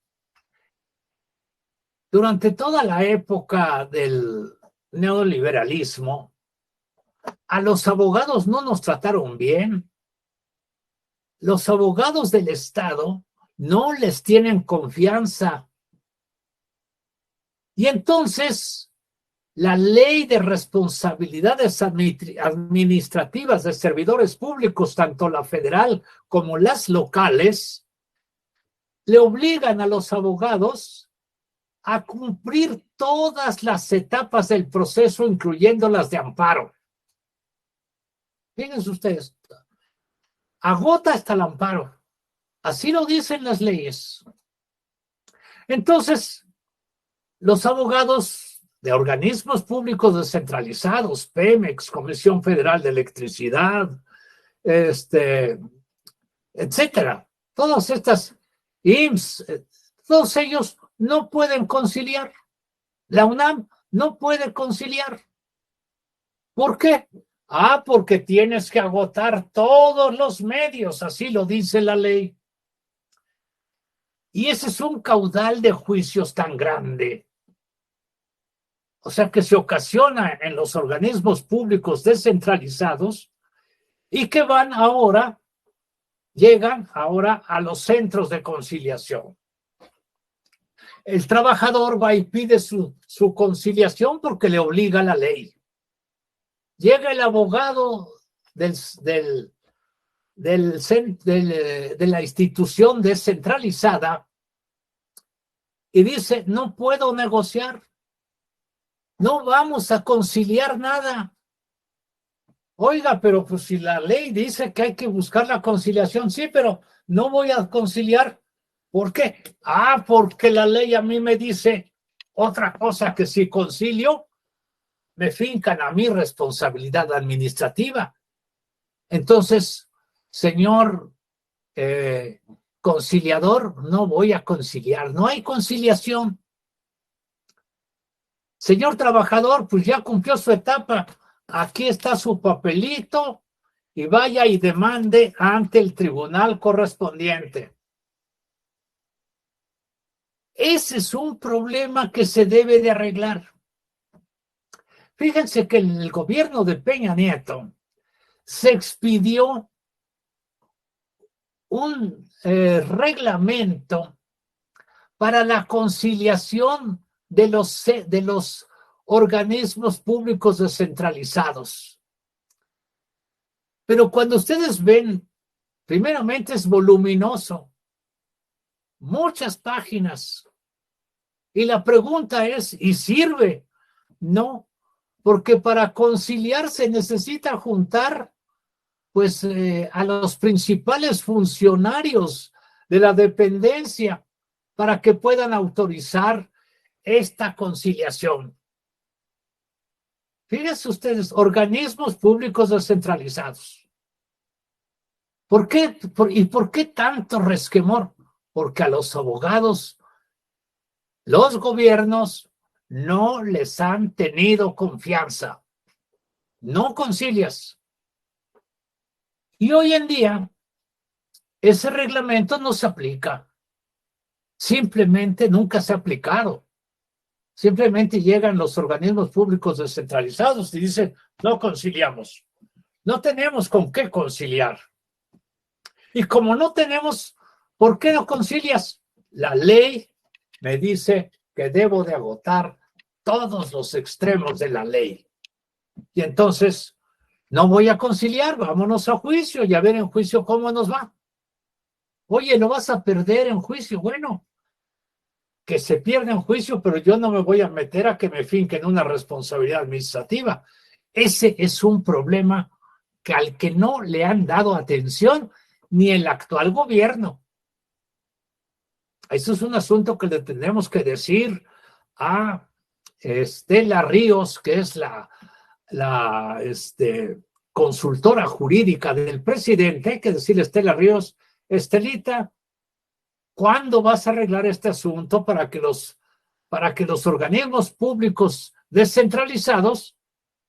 Speaker 2: durante toda la época del neoliberalismo, a los abogados no nos trataron bien. Los abogados del Estado no les tienen confianza. Y entonces, la ley de responsabilidades administrativas de servidores públicos, tanto la federal como las locales, le obligan a los abogados a cumplir todas las etapas del proceso, incluyendo las de amparo. Fíjense ustedes, agota hasta el amparo. Así lo dicen las leyes. Entonces, los abogados de organismos públicos descentralizados, Pemex, Comisión Federal de Electricidad, etcétera, todas estas IMSS, todos ellos no pueden conciliar. La UNAM no puede conciliar. ¿Por qué? Porque tienes que agotar todos los medios, así lo dice la ley. Y ese es un caudal de juicios tan grande. O sea, que se ocasiona en los organismos públicos descentralizados y que llegan ahora a los centros de conciliación. El trabajador va y pide su conciliación porque le obliga la ley. Llega el abogado de la institución descentralizada y dice, no puedo negociar, no vamos a conciliar nada. Oiga, pero pues si la ley dice que hay que buscar la conciliación, sí, pero no voy a conciliar. ¿Por qué? Porque la ley a mí me dice otra cosa, que si concilio, me fincan a mí responsabilidad administrativa. Entonces, señor conciliador, no voy a conciliar, no hay conciliación. Señor trabajador, pues ya cumplió su etapa, aquí está su papelito y vaya y demande ante el tribunal correspondiente. Ese es un problema que se debe de arreglar. Fíjense que en el gobierno de Peña Nieto se expidió un reglamento para la conciliación de los organismos públicos descentralizados. Pero cuando ustedes ven, primeramente es voluminoso, muchas páginas, y la pregunta es, ¿y sirve? No, porque para conciliar se necesita juntar pues a los principales funcionarios de la dependencia para que puedan autorizar esta conciliación. Fíjense ustedes, organismos públicos descentralizados. ¿Por qué? ¿Y por qué tanto resquemor? Porque a los abogados, los gobiernos no les han tenido confianza. No concilias. Y hoy en día, ese reglamento no se aplica. Simplemente nunca se ha aplicado. Simplemente llegan los organismos públicos descentralizados y dicen, no conciliamos. No tenemos con qué conciliar. Y como no tenemos, ¿por qué no concilias? La ley me dice que debo de agotar todos los extremos de la ley. Y entonces, no voy a conciliar, vámonos a juicio y a ver en juicio cómo nos va. Oye, ¿lo vas a perder en juicio? Bueno, que se pierda en juicio, pero yo no me voy a meter a que me finquen una responsabilidad administrativa. Ese es un problema al que no le han dado atención ni el actual gobierno. Eso es un asunto que le tendremos que decir a Estela Ríos, que es la consultora jurídica del presidente. Hay que decirle a Estela Ríos, Estelita, ¿cuándo vas a arreglar este asunto para que los organismos públicos descentralizados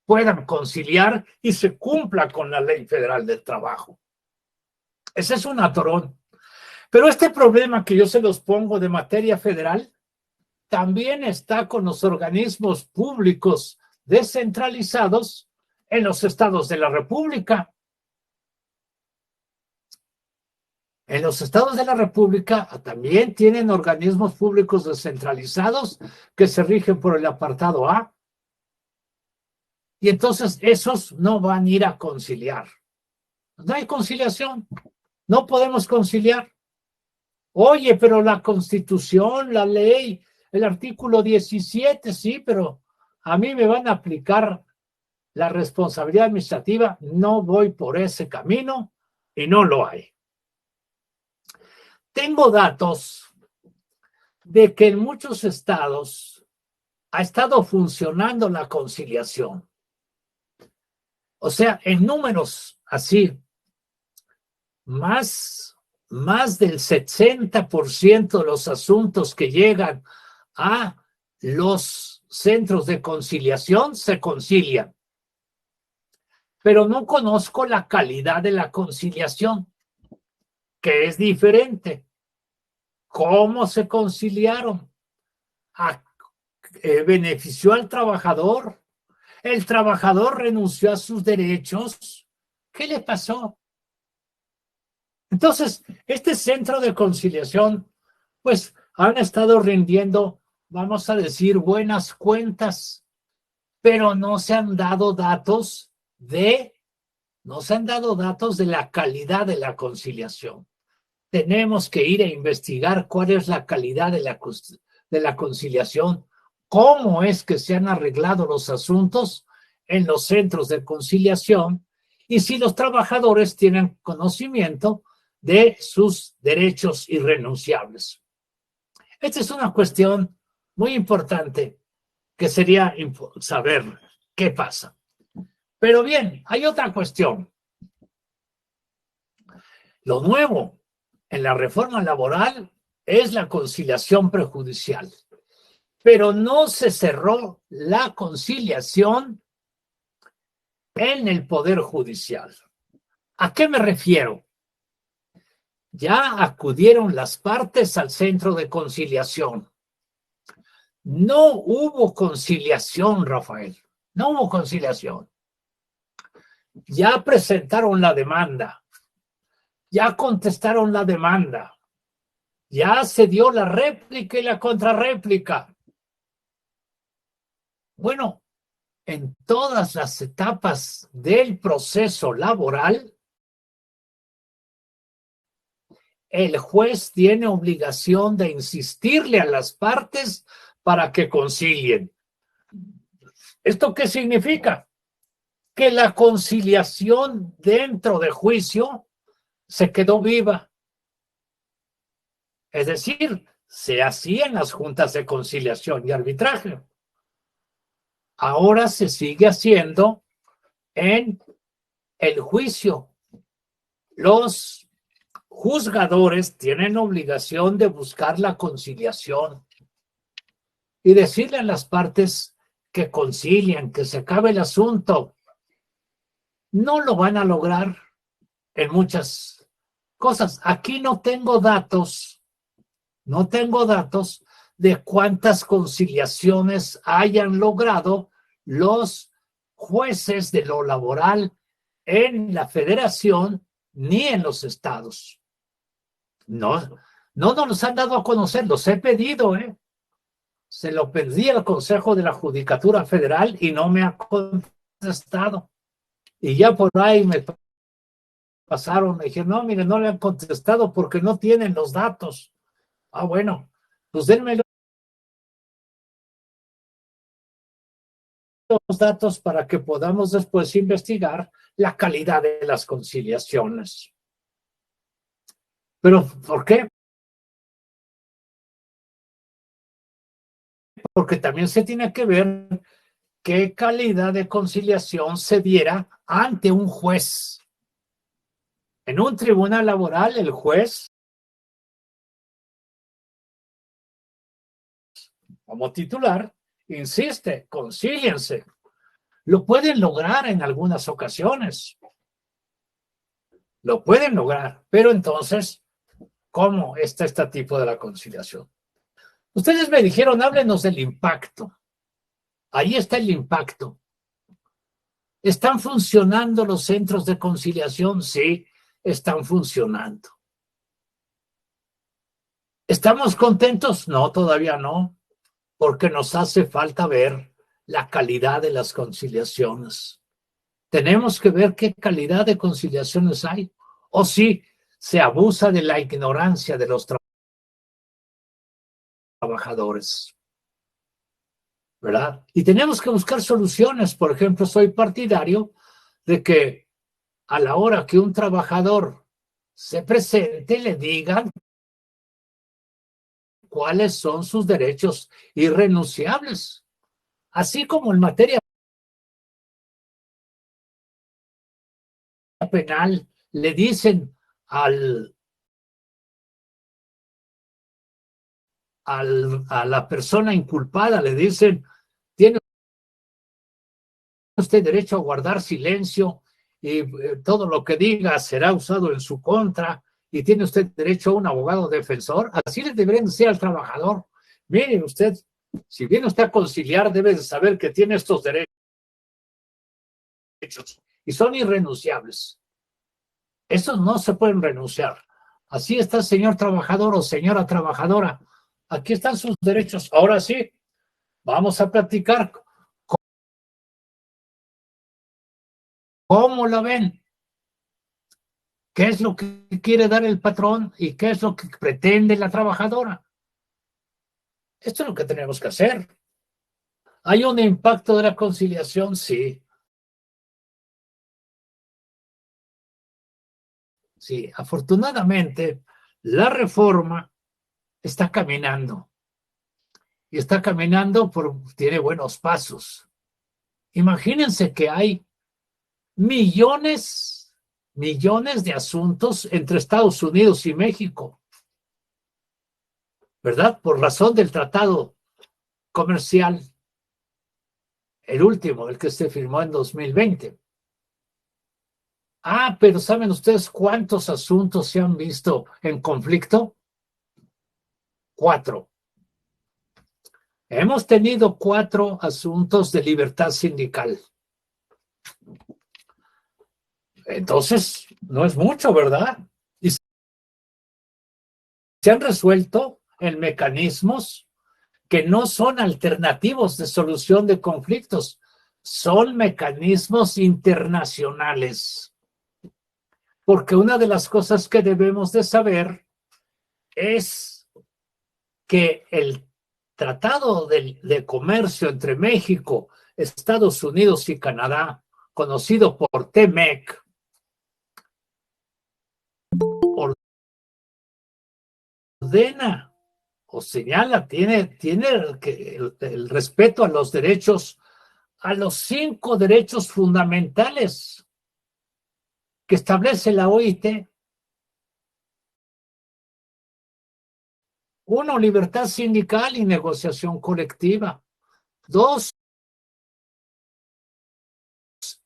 Speaker 2: puedan conciliar y se cumpla con la Ley Federal del Trabajo? Ese es un atorón. Pero este problema que yo se los pongo de materia federal también está con los organismos públicos descentralizados en los estados de la República. En los estados de la República también tienen organismos públicos descentralizados que se rigen por el apartado A. Y entonces esos no van a ir a conciliar. No hay conciliación. No podemos conciliar. Oye, pero la Constitución, la ley, el artículo 17, sí, pero a mí me van a aplicar la responsabilidad administrativa. No voy por ese camino y no lo hay. Tengo datos de que en muchos estados ha estado funcionando la conciliación. O sea, en números así, más del 60% de los asuntos que llegan a los centros de conciliación se concilian. Pero no conozco la calidad de la conciliación, que es diferente. ¿Cómo se conciliaron? ¿Benefició al trabajador? ¿El trabajador renunció a sus derechos? ¿Qué le pasó? Entonces, este centro de conciliación, pues han estado rindiendo, vamos a decir, buenas cuentas, pero no se han dado datos de la calidad de la conciliación. Tenemos que ir a investigar cuál es la calidad de la conciliación, cómo es que se han arreglado los asuntos en los centros de conciliación y si los trabajadores tienen conocimiento de sus derechos irrenunciables. Esta es una cuestión muy importante que sería saber qué pasa. Pero bien, hay otra cuestión. Lo nuevo en la reforma laboral es la conciliación prejudicial, pero no se cerró la conciliación en el Poder Judicial. ¿A qué me refiero? Ya acudieron las partes al centro de conciliación. No hubo conciliación, Rafael. No hubo conciliación. Ya presentaron la demanda. Ya contestaron la demanda. Ya se dio la réplica y la contrarréplica. Bueno, en todas las etapas del proceso laboral, el juez tiene obligación de insistirle a las partes para que concilien. ¿Esto qué significa? Que la conciliación dentro de juicio se quedó viva. Es decir, se hacía en las juntas de conciliación y arbitraje. Ahora se sigue haciendo en el juicio. Los juzgadores tienen obligación de buscar la conciliación y decirle a las partes que concilien, que se acabe el asunto. No lo van a lograr en muchas cosas. Aquí no tengo datos de cuántas conciliaciones hayan logrado los jueces de lo laboral en la federación ni en los estados. No nos los han dado a conocer, los he pedido, Se lo pedí al Consejo de la Judicatura Federal y no me ha contestado. Y ya por ahí me pasaron, me dijeron, no, mire, no le han contestado porque no tienen los datos. Ah, bueno, pues denme los datos para que podamos después investigar la calidad de las conciliaciones. ¿Pero por qué? Porque también se tiene que ver qué calidad de conciliación se diera ante un juez. En un tribunal laboral, el juez, como titular, insiste, concíliense. Lo pueden lograr en algunas ocasiones. Lo pueden lograr, pero entonces, ¿cómo está este tipo de la conciliación? Ustedes me dijeron, háblenos del impacto. Ahí está el impacto. ¿Están funcionando los centros de conciliación? Sí, están funcionando. ¿Estamos contentos? No, todavía no, porque nos hace falta ver la calidad de las conciliaciones. Tenemos que ver qué calidad de conciliaciones hay, o si se abusa de la ignorancia de los trabajadores, ¿verdad? Y tenemos que buscar soluciones. Por ejemplo, soy partidario de que a la hora que un trabajador se presente, le digan cuáles son sus derechos irrenunciables, así como en materia penal le dicen a la persona inculpada, le dicen, tiene usted derecho a guardar silencio y todo lo que diga será usado en su contra y tiene usted derecho a un abogado defensor. Así le deberían decir al trabajador. Mire usted, si viene usted a conciliar, debe de saber que tiene estos derechos y son irrenunciables. Estos no se pueden renunciar. Así está, señor trabajador o señora trabajadora. Aquí están sus derechos. Ahora sí, vamos a platicar. ¿Cómo la ven? ¿Qué es lo que quiere dar el patrón y qué es lo que pretende la trabajadora? Esto es lo que tenemos que hacer. ¿Hay un impacto de la conciliación? Sí. Sí, afortunadamente, la reforma está caminando. Y está caminando, tiene buenos pasos. Imagínense que hay millones de asuntos entre Estados Unidos y México, ¿verdad? Por razón del tratado comercial, el último, el que se firmó en 2020. Pero ¿saben ustedes cuántos asuntos se han visto en conflicto? 4. Hemos tenido 4 asuntos de libertad sindical. Entonces, no es mucho, ¿verdad? Y se han resuelto en mecanismos que no son alternativos de solución de conflictos, son mecanismos internacionales. Porque una de las cosas que debemos de saber es que el Tratado de Comercio entre México, Estados Unidos y Canadá, conocido por TMEC, ordena o señala, tiene el respeto a los derechos, a los 5 derechos fundamentales que establece la OIT. 1, libertad sindical y negociación colectiva. 2,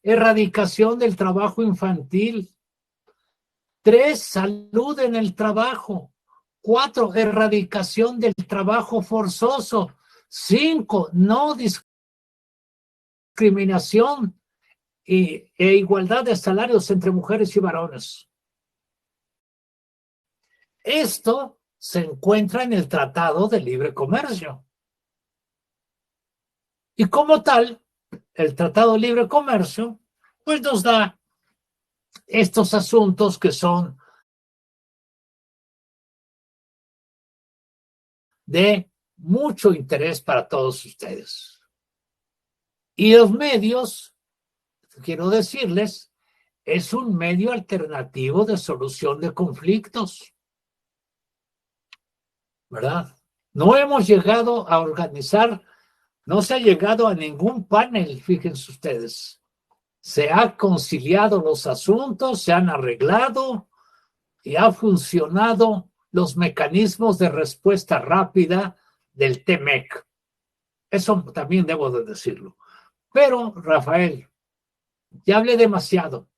Speaker 2: erradicación del trabajo infantil. 3, salud en el trabajo. 4, erradicación del trabajo forzoso. 5, no discriminación e igualdad de salarios entre mujeres y varones. Esto se encuentra en el Tratado de Libre Comercio. Y como tal, el Tratado de Libre Comercio, pues nos da estos asuntos que son de mucho interés para todos ustedes. Y los medios, quiero decirles, es un medio alternativo de solución de conflictos, ¿verdad? No hemos llegado a organizar, no se ha llegado a ningún panel, fíjense ustedes. Se han conciliado los asuntos, se han arreglado y ha funcionado los mecanismos de respuesta rápida del TMEC. Eso también debo de decirlo. Pero, Rafael, ya hablé demasiado.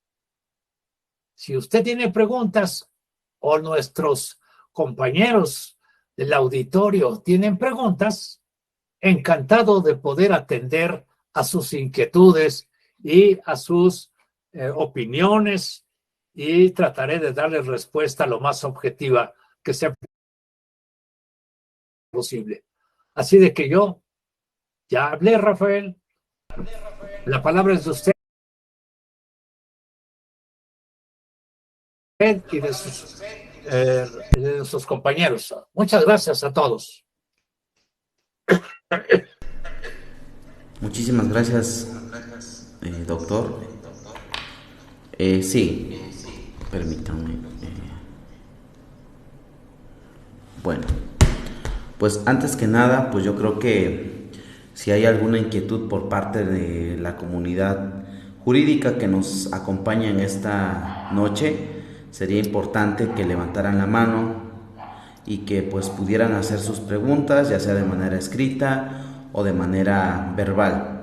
Speaker 2: Si usted tiene preguntas o nuestros compañeros del auditorio tienen preguntas, encantado de poder atender a sus inquietudes y a sus opiniones y trataré de darles respuesta lo más objetiva que sea posible. Así de que yo ya hablé, Rafael, la palabra es de usted y de sus compañeros. Muchas gracias a todos.
Speaker 1: Muchísimas gracias, doctor. Sí, permítanme. Bueno, pues antes que nada, pues yo creo que si hay alguna inquietud por parte de la comunidad jurídica que nos acompaña en esta noche, sería importante que levantaran la mano y que pues pudieran hacer sus preguntas, ya sea de manera escrita o de manera verbal.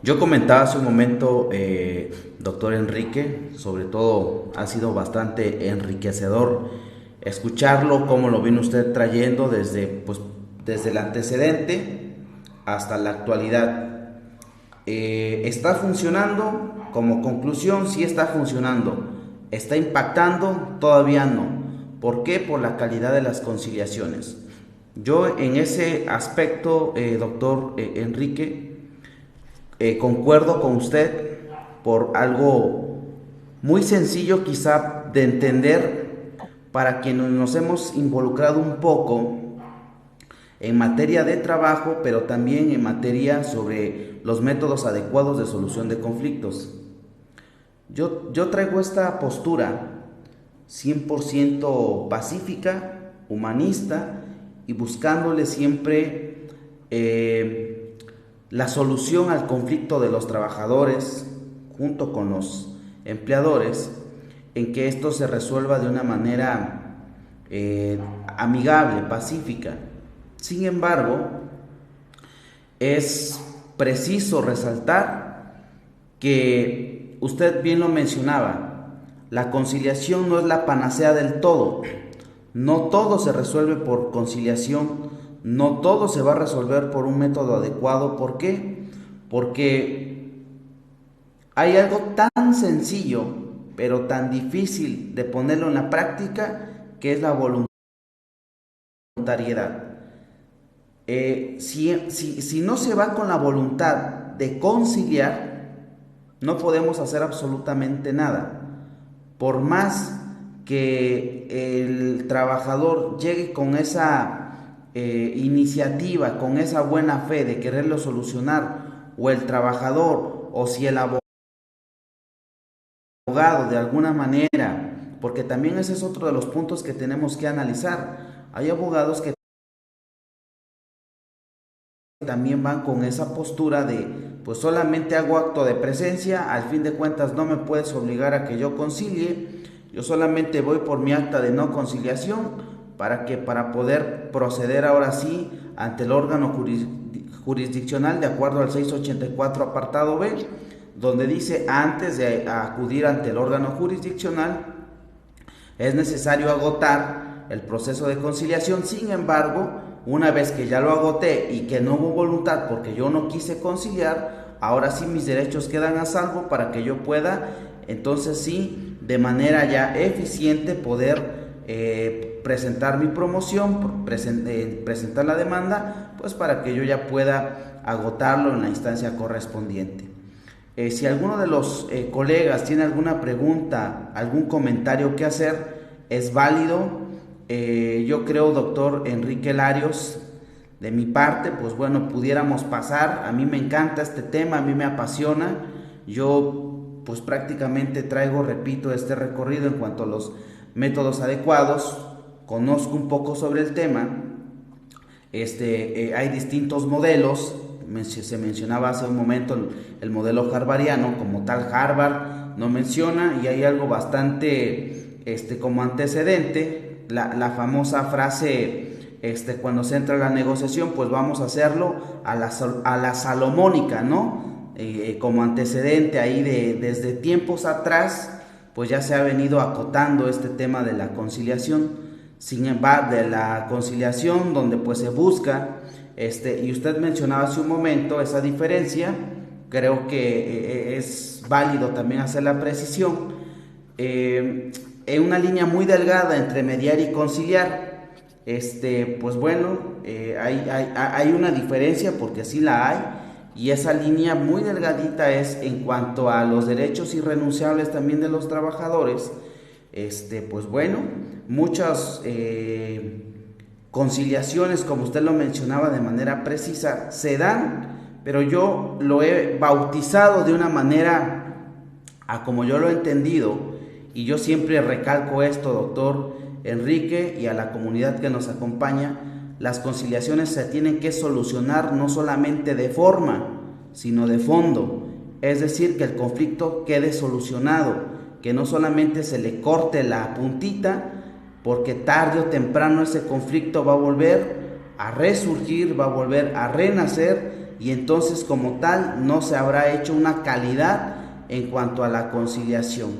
Speaker 1: Yo comentaba hace un momento, doctor Enrique, sobre todo ha sido bastante enriquecedor escucharlo, cómo lo viene usted trayendo desde el antecedente hasta la actualidad. ¿Está funcionando? Como conclusión, sí está funcionando. ¿Está impactando? Todavía no. ¿Por qué? Por la calidad de las conciliaciones. Yo en ese aspecto, doctor Enrique, concuerdo con usted por algo muy sencillo quizá de entender para quienes nos hemos involucrado un poco en materia de trabajo, pero también en materia sobre los métodos adecuados de solución de conflictos. Yo traigo esta postura 100% pacífica, humanista y buscándole siempre la solución al conflicto de los trabajadores junto con los empleadores, en que esto se resuelva de una manera amigable, pacífica. Sin embargo, es preciso resaltar que usted bien lo mencionaba, la conciliación no es la panacea del todo. No todo se resuelve por conciliación, no todo se va a resolver por un método adecuado. ¿Por qué? Porque hay algo tan sencillo, pero tan difícil de ponerlo en la práctica, que es la voluntariedad. Si no se va con la voluntad de conciliar, no podemos hacer absolutamente nada. Por más que el trabajador llegue con esa iniciativa, con esa buena fe de quererlo solucionar, o el trabajador, o si el abogado de alguna manera, porque también ese es otro de los puntos que tenemos que analizar. Hay abogados que también van con esa postura de pues solamente hago acto de presencia, al fin de cuentas no me puedes obligar a que yo concilie, yo solamente voy por mi acta de no conciliación para poder proceder ahora sí ante el órgano jurisdiccional de acuerdo al 684 apartado B, donde dice antes de acudir ante el órgano jurisdiccional es necesario agotar el proceso de conciliación. Sin embargo, una vez que ya lo agoté y que no hubo voluntad porque yo no quise conciliar, ahora sí mis derechos quedan a salvo para que yo pueda, entonces sí, de manera ya eficiente poder presentar mi promoción, presentar la demanda, pues para que yo ya pueda agotarlo en la instancia correspondiente. Si alguno de los colegas tiene alguna pregunta, algún comentario que hacer, es válido. Yo creo, doctor Enrique Larios, de mi parte, pues bueno, pudiéramos pasar. A mí me encanta este tema, a mí me apasiona. Yo pues prácticamente traigo, repito, este recorrido en cuanto a los métodos adecuados. Conozco un poco sobre el tema. Hay distintos modelos. Se mencionaba hace un momento el modelo harvardiano, como tal Harvard no menciona, y hay algo bastante como antecedente, la famosa frase, cuando se entra a la negociación, pues vamos a hacerlo a la salomónica, ¿no? Como antecedente ahí desde tiempos atrás, pues ya se ha venido acotando este tema de la conciliación, sin embargo, de la conciliación donde pues se busca, y usted mencionaba hace un momento esa diferencia, creo que es válido también hacer la precisión, en una línea muy delgada entre mediar y conciliar. pues bueno, hay una diferencia porque sí la hay, y esa línea muy delgadita es en cuanto a los derechos irrenunciables también de los trabajadores. Pues bueno, muchas conciliaciones, como usted lo mencionaba de manera precisa, se dan, pero yo lo he bautizado de una manera a como yo lo he entendido, y yo siempre recalco esto, doctor Enrique, y a la comunidad que nos acompaña: las conciliaciones se tienen que solucionar no solamente de forma, sino de fondo. Es decir, que el conflicto quede solucionado, que no solamente se le corte la puntita, porque tarde o temprano ese conflicto va a volver a resurgir, va a volver a renacer, y entonces como tal no se habrá hecho una calidad en cuanto a la conciliación,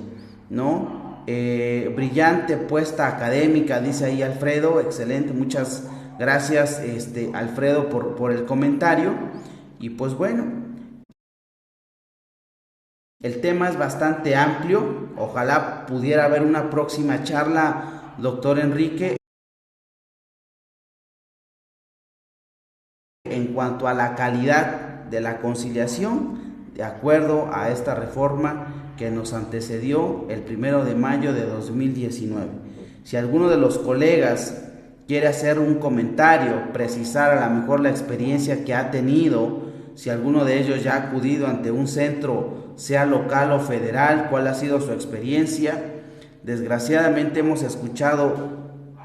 Speaker 1: ¿no? Brillante puesta académica, dice ahí Alfredo, excelente, muchas gracias, Alfredo, por el comentario. Y pues bueno, el tema es bastante amplio, ojalá pudiera haber una próxima charla, doctor Enrique, en cuanto a la calidad de la conciliación, de acuerdo a esta reforma que nos antecedió el 1 de mayo de 2019. Si alguno de los colegas quiere hacer un comentario, precisar a lo mejor la experiencia que ha tenido, si alguno de ellos ya ha acudido ante un centro, sea local o federal, cuál ha sido su experiencia. Desgraciadamente hemos escuchado,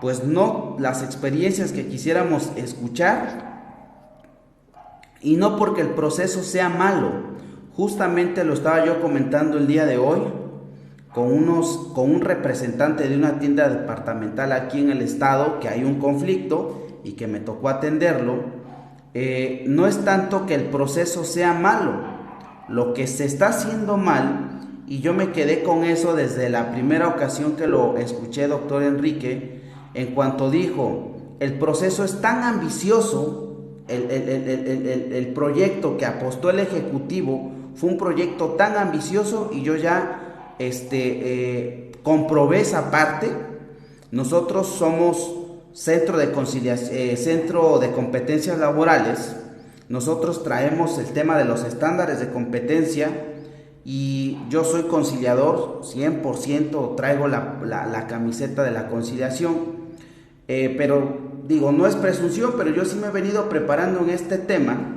Speaker 1: pues no las experiencias que quisiéramos escuchar, y no porque el proceso sea malo. Justamente lo estaba yo comentando el día de hoy con un representante de una tienda departamental aquí en el estado, que hay un conflicto y que me tocó atenderlo. No es tanto que el proceso sea malo, lo que se está haciendo mal, y yo me quedé con eso desde la primera ocasión que lo escuché, doctor Enrique, en cuanto dijo: el proceso es tan ambicioso, el proyecto que apostó el Ejecutivo fue un proyecto tan ambicioso, y yo ya comprobé esa parte. Nosotros somos centro de conciliación, centro de competencias laborales. Nosotros traemos el tema de los estándares de competencia, y yo soy conciliador 100%, traigo la camiseta de la conciliación. Pero digo, no es presunción, pero yo sí me he venido preparando en este tema,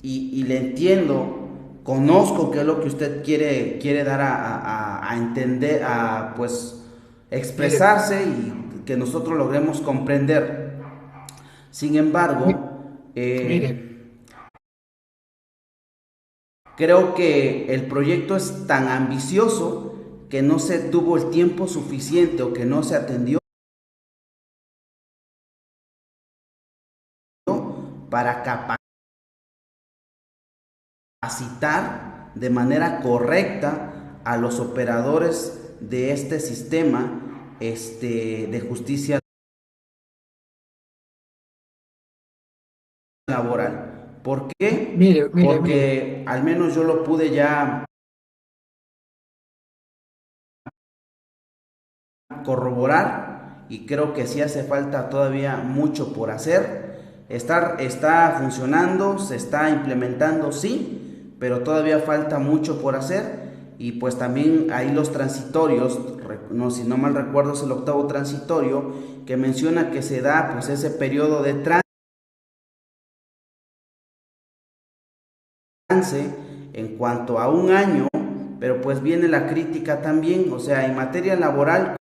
Speaker 1: y le entiendo, conozco qué es lo que usted quiere dar a entender, a pues
Speaker 2: Mire,
Speaker 1: expresarse, y que nosotros logremos comprender. Sin
Speaker 2: mi-
Speaker 1: embargo,
Speaker 2: mire,
Speaker 1: creo que el proyecto es tan ambicioso que no se tuvo el tiempo suficiente, o que no se atendió para capacitar de manera correcta a los operadores de este sistema, de justicia laboral. ¿Por qué?
Speaker 2: mire,
Speaker 1: Porque al menos yo lo pude ya corroborar, y creo que sí hace falta todavía mucho por hacer. Está funcionando, se está implementando, sí, pero todavía falta mucho por hacer. Y pues también hay los transitorios, no, si no mal recuerdo es el octavo transitorio, que menciona que se da pues ese periodo de trance en cuanto a un año. Pero pues viene la crítica también, o sea, en materia laboral,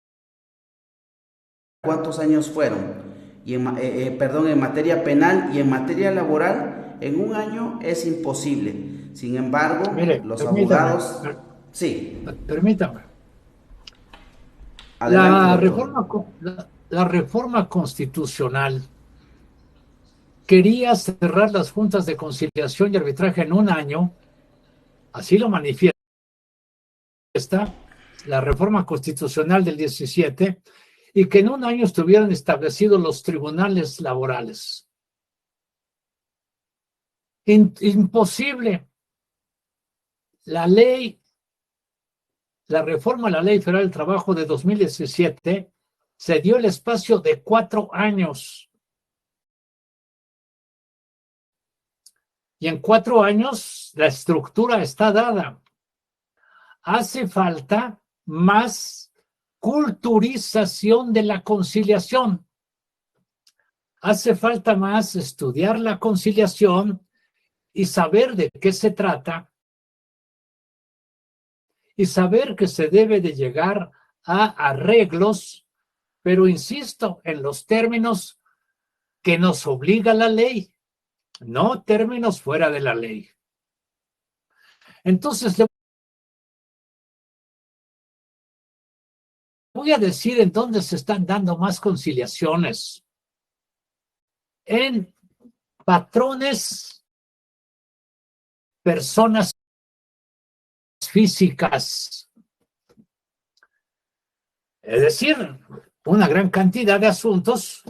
Speaker 1: ¿cuántos años fueron? Y en materia penal y en materia laboral, en un año es imposible. Sin embargo,
Speaker 2: mire,
Speaker 1: los abogados, sí,
Speaker 2: permítame.
Speaker 1: adelante, doctor.
Speaker 2: La reforma constitucional quería cerrar las juntas de conciliación y arbitraje en un año, así lo manifiesta la reforma constitucional del 17, y que en un año estuvieran establecidos los tribunales laborales. Imposible. La reforma a la Ley Federal del Trabajo de 2017 Se dio el espacio de 4 años. Y en 4 años la estructura está dada. Hace falta más culturización de la conciliación. Hace falta más estudiar la conciliación y saber de qué se trata y saber que se debe de llegar a arreglos, pero insisto, en los términos que nos obliga la ley, no términos fuera de la ley. Entonces, le voy a decir en dónde se están dando más conciliaciones. En patrones, personas físicas. Es decir, una gran cantidad de asuntos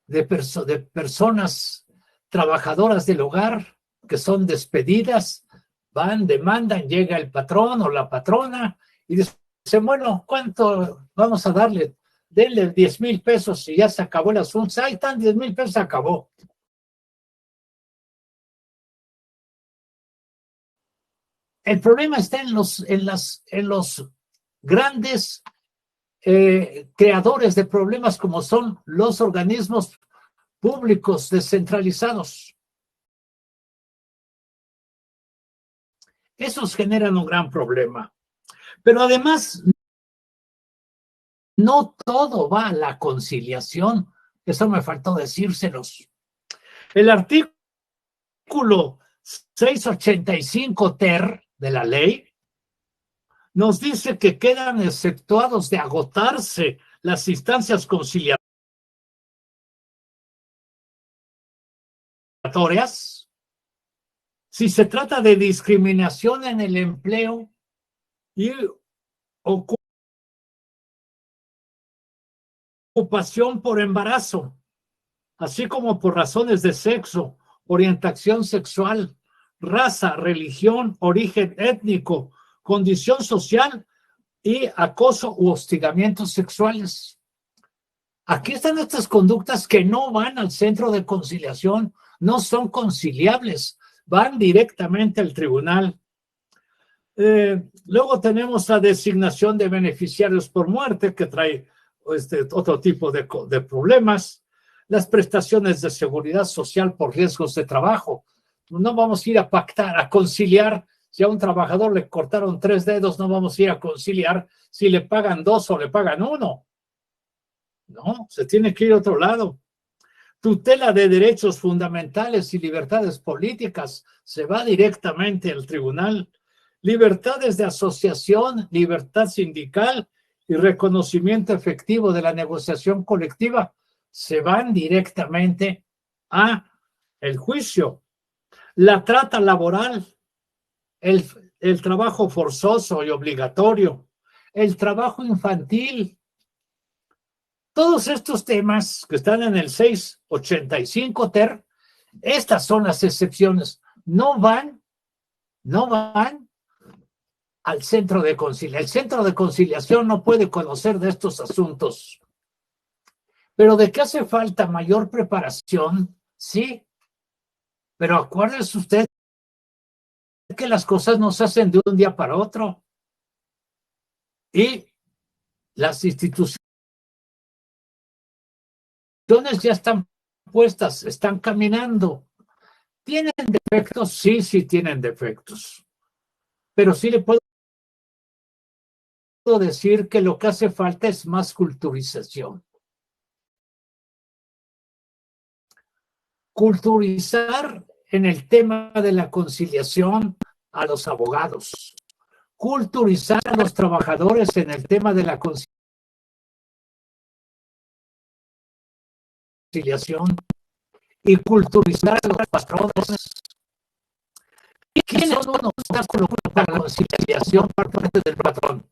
Speaker 2: de personas trabajadoras del hogar que son despedidas, van, demandan, llega el patrón o la patrona y dicen, bueno, ¿cuánto vamos a darle? Denle 10,000 pesos y ya se acabó el asunto. Ahí están 10,000 pesos, se acabó. El problema está en los grandes creadores de problemas como son los organismos públicos descentralizados. Esos generan un gran problema. Pero además, no todo va a la conciliación. Eso me faltó decírselos. El artículo 685 ter de la ley nos dice que quedan exceptuados de agotarse las instancias conciliatorias si se trata de discriminación en el empleo y ocupación por embarazo, así como por razones de sexo, orientación sexual, raza, religión, origen étnico, condición social y acoso u hostigamientos sexuales. Aquí están estas conductas que no van al centro de conciliación, no son conciliables, van directamente al tribunal. Luego tenemos la designación de beneficiarios por muerte, que trae otro tipo de problemas. Las prestaciones de seguridad social por riesgos de trabajo. No vamos a ir a pactar, a conciliar. Si a un trabajador le cortaron 3 dedos, no vamos a ir a conciliar si le pagan 2 o le pagan 1. No, se tiene que ir a otro lado. Tutela de derechos fundamentales y libertades políticas se va directamente al tribunal. Libertades de asociación, libertad sindical y reconocimiento efectivo de la negociación colectiva se van directamente a el juicio. La trata laboral, el trabajo forzoso y obligatorio, el trabajo infantil. Todos estos temas que están en el 685 ter, estas son las excepciones. No van al centro de conciliación. El centro de conciliación no puede conocer de estos asuntos. Pero de que hace falta mayor preparación, sí. Pero acuérdese usted que las cosas no se hacen de un día para otro. Y las instituciones ya están puestas, están caminando. ¿Tienen defectos? Sí, sí tienen defectos. Pero sí le puedo decir que lo que hace falta es más culturización. Culturizar en el tema de la conciliación a los abogados. Culturizar a los trabajadores en el tema de la conciliación y culturizar a los patrones. ¿Quiénes son un obstáculo para la conciliación por parte del patrón?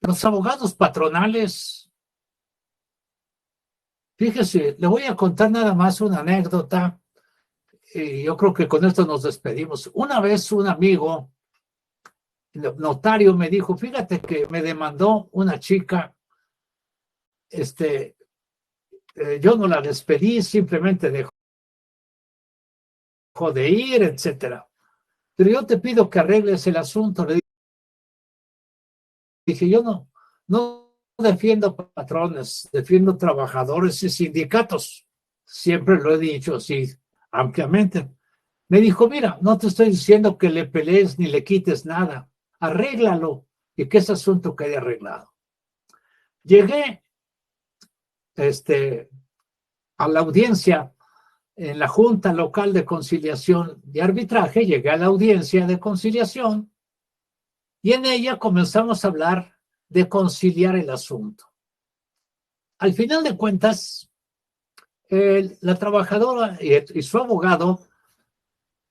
Speaker 2: Los abogados patronales. Fíjese, le voy a contar nada más una anécdota y yo creo que con esto nos despedimos. Una vez un amigo, notario, me dijo, fíjate que me demandó una chica yo no la despedí, simplemente dejó de ir, etcétera. Pero yo te pido que arregles el asunto. Le dije, yo no defiendo patrones, defiendo trabajadores y sindicatos. Siempre lo he dicho así, ampliamente. Me dijo, mira, no te estoy diciendo que le pelees ni le quites nada. Arréglalo y que ese asunto quede arreglado. Llegué a la audiencia en la Junta Local de Conciliación y Arbitraje, llegué a la audiencia de conciliación y en ella comenzamos a hablar de conciliar el asunto. Al final de cuentas, la trabajadora y su abogado,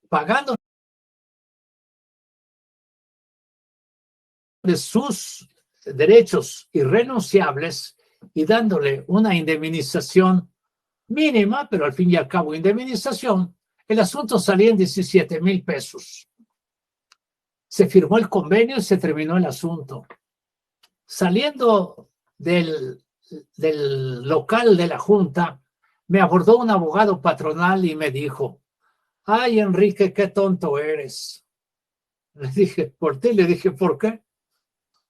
Speaker 2: pagando de sus derechos irrenunciables y dándole una indemnización mínima, pero al fin y al cabo indemnización, el asunto salía en 17,000 pesos. Se firmó el convenio y se terminó el asunto. Saliendo del local de la Junta, me abordó un abogado patronal y me dijo, ay, Enrique, qué tonto eres. Le dije, ¿por qué? Le dije, ¿por qué?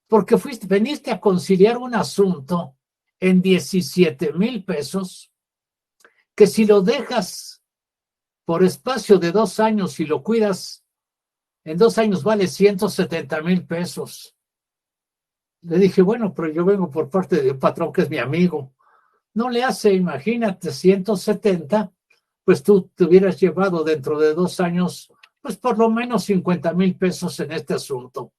Speaker 2: Porque veniste a conciliar un asunto en 17,000 pesos, que si lo dejas por espacio de 2 años y lo cuidas, en 2 años vale 170,000 pesos. Le dije, bueno, pero yo vengo por parte de un patrón que es mi amigo. No le hace, imagínate, 170, pues tú te hubieras llevado dentro de 2 años, pues por lo menos 50,000 pesos en este asunto.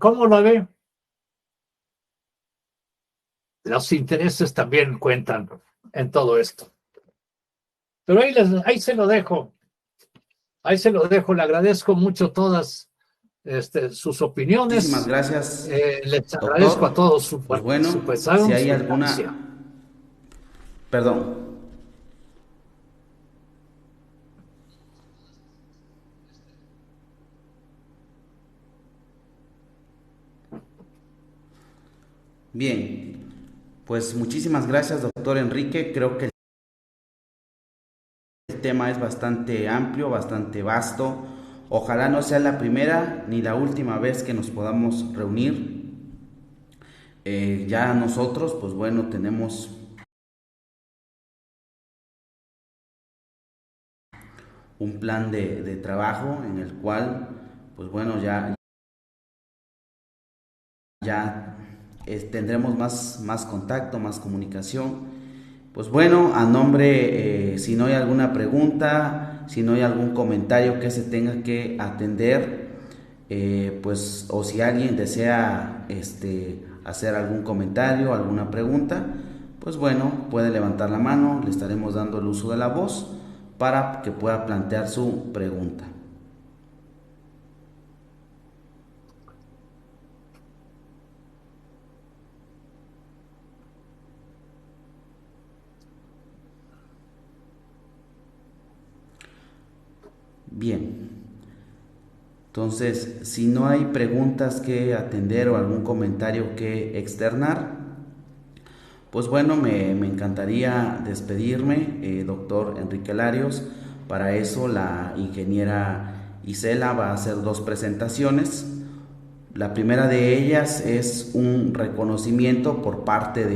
Speaker 2: ¿Cómo lo ve? Los intereses también cuentan en todo esto. Pero ahí se lo dejo. Ahí se lo dejo. Le agradezco mucho todas sus opiniones.
Speaker 1: Muchísimas gracias,
Speaker 2: les agradezco
Speaker 1: doctor.
Speaker 2: a todos su
Speaker 1: Pues bueno,
Speaker 2: participación,
Speaker 1: si hay
Speaker 2: su
Speaker 1: alguna...
Speaker 2: gracia.
Speaker 1: Perdón. Bien, pues muchísimas gracias, doctor Enrique. Creo que el tema es bastante amplio, bastante vasto. Ojalá no sea la primera ni la última vez que nos podamos reunir. Ya nosotros, pues bueno, tenemos un plan de trabajo en el cual, pues bueno, ya tendremos más contacto, más comunicación. Pues bueno, a nombre, si no hay alguna pregunta, si no hay algún comentario que se tenga que atender, pues, o si alguien desea hacer algún comentario, alguna pregunta, pues bueno, puede levantar la mano, le estaremos dando el uso de la voz para que pueda plantear su pregunta. Bien, entonces si no hay preguntas que atender o algún comentario que externar, pues bueno, me encantaría despedirme, doctor Enrique Larios. Para eso la ingeniera Isela va a hacer 2 presentaciones. La primera de ellas es un reconocimiento por parte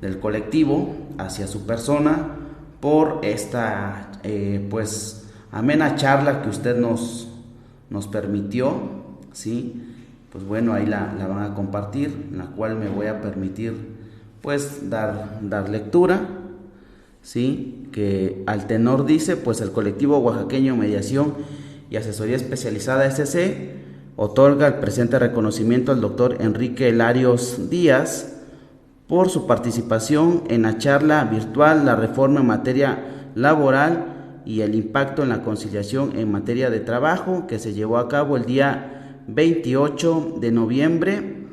Speaker 1: del colectivo hacia su persona por esta pues amena charla que usted nos permitió, ¿sí? Pues bueno, ahí la van a compartir, en la cual me voy a permitir pues dar lectura, ¿sí? Que al tenor dice, pues el colectivo oaxaqueño Mediación y Asesoría Especializada SC otorga el presente reconocimiento al doctor Enrique Larios Díaz por su participación en la charla virtual La reforma en materia laboral y el impacto en la conciliación en materia de trabajo, que se llevó a cabo el día 28 de noviembre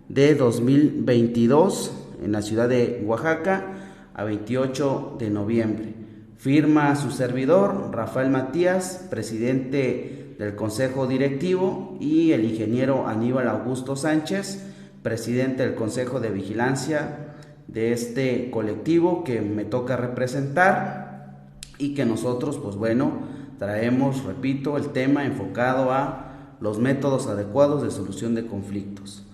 Speaker 1: de 2022 en la ciudad de Oaxaca, a 28 de noviembre. Firma su servidor, Rafael Matías, presidente del Consejo Directivo, y el ingeniero Aníbal Augusto Sánchez, presidente del Consejo de Vigilancia de este colectivo que me toca representar y que nosotros, pues bueno, traemos, repito, el tema enfocado a los métodos adecuados de solución de conflictos.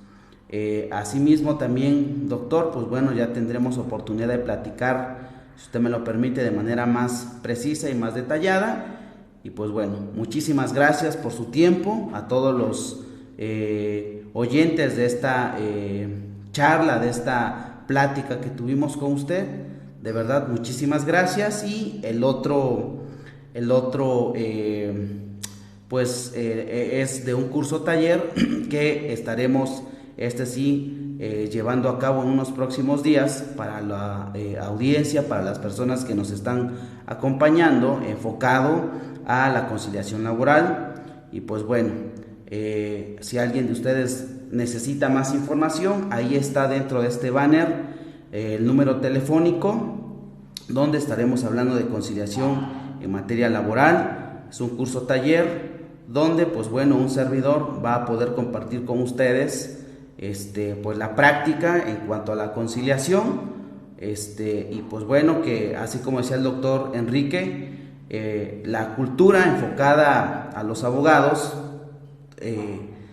Speaker 1: Asimismo también, doctor, pues bueno, ya tendremos oportunidad de platicar, si usted me lo permite, de manera más precisa y más detallada. Y pues bueno, muchísimas gracias por su tiempo, a todos los oyentes de esta charla, de esta plática que tuvimos con usted. De verdad, muchísimas gracias. Y el otro es de un curso taller que estaremos llevando a cabo en unos próximos días para la audiencia, para las personas que nos están acompañando, enfocado a la conciliación laboral. Y pues bueno, si alguien de ustedes necesita más información, ahí está dentro de este banner el número telefónico donde estaremos hablando de conciliación en materia laboral. Es un curso taller donde pues bueno, un servidor va a poder compartir con ustedes pues la práctica en cuanto a la conciliación, y pues bueno, que así como decía el doctor Enrique, la cultura enfocada a los abogados,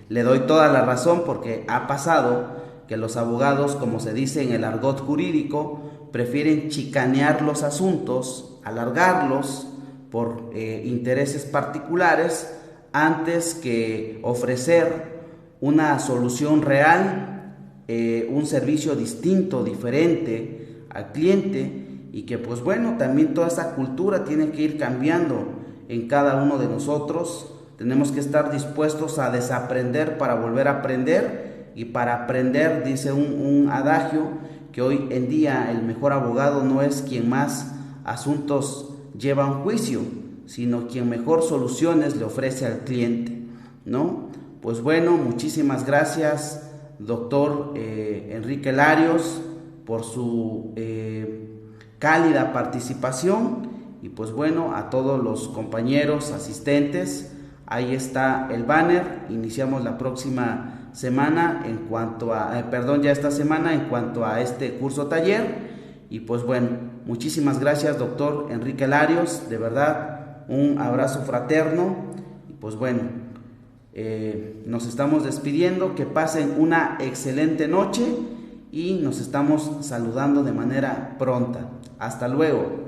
Speaker 1: le doy toda la razón, porque ha pasado que los abogados, como se dice en el argot jurídico, prefieren chicanear los asuntos, alargarlos por intereses particulares, antes que ofrecer una solución real, un servicio distinto, diferente al cliente. Y que pues bueno, también toda esa cultura tiene que ir cambiando en cada uno de nosotros. Tenemos que estar dispuestos a desaprender para volver a aprender, y para aprender, dice un adagio, que hoy en día el mejor abogado no es quien más asuntos lleva a un juicio, sino quien mejor soluciones le ofrece al cliente, ¿no? Pues bueno, muchísimas gracias, doctor Enrique Larios, por su cálida participación. Y pues bueno, a todos los compañeros asistentes, ahí está el banner. Iniciamos la próxima semana ya esta semana en cuanto a este curso taller. Y pues bueno, muchísimas gracias, doctor Enrique Larios, de verdad, un abrazo fraterno. Y pues bueno, nos estamos despidiendo, que pasen una excelente noche y nos estamos saludando de manera pronta. Hasta luego.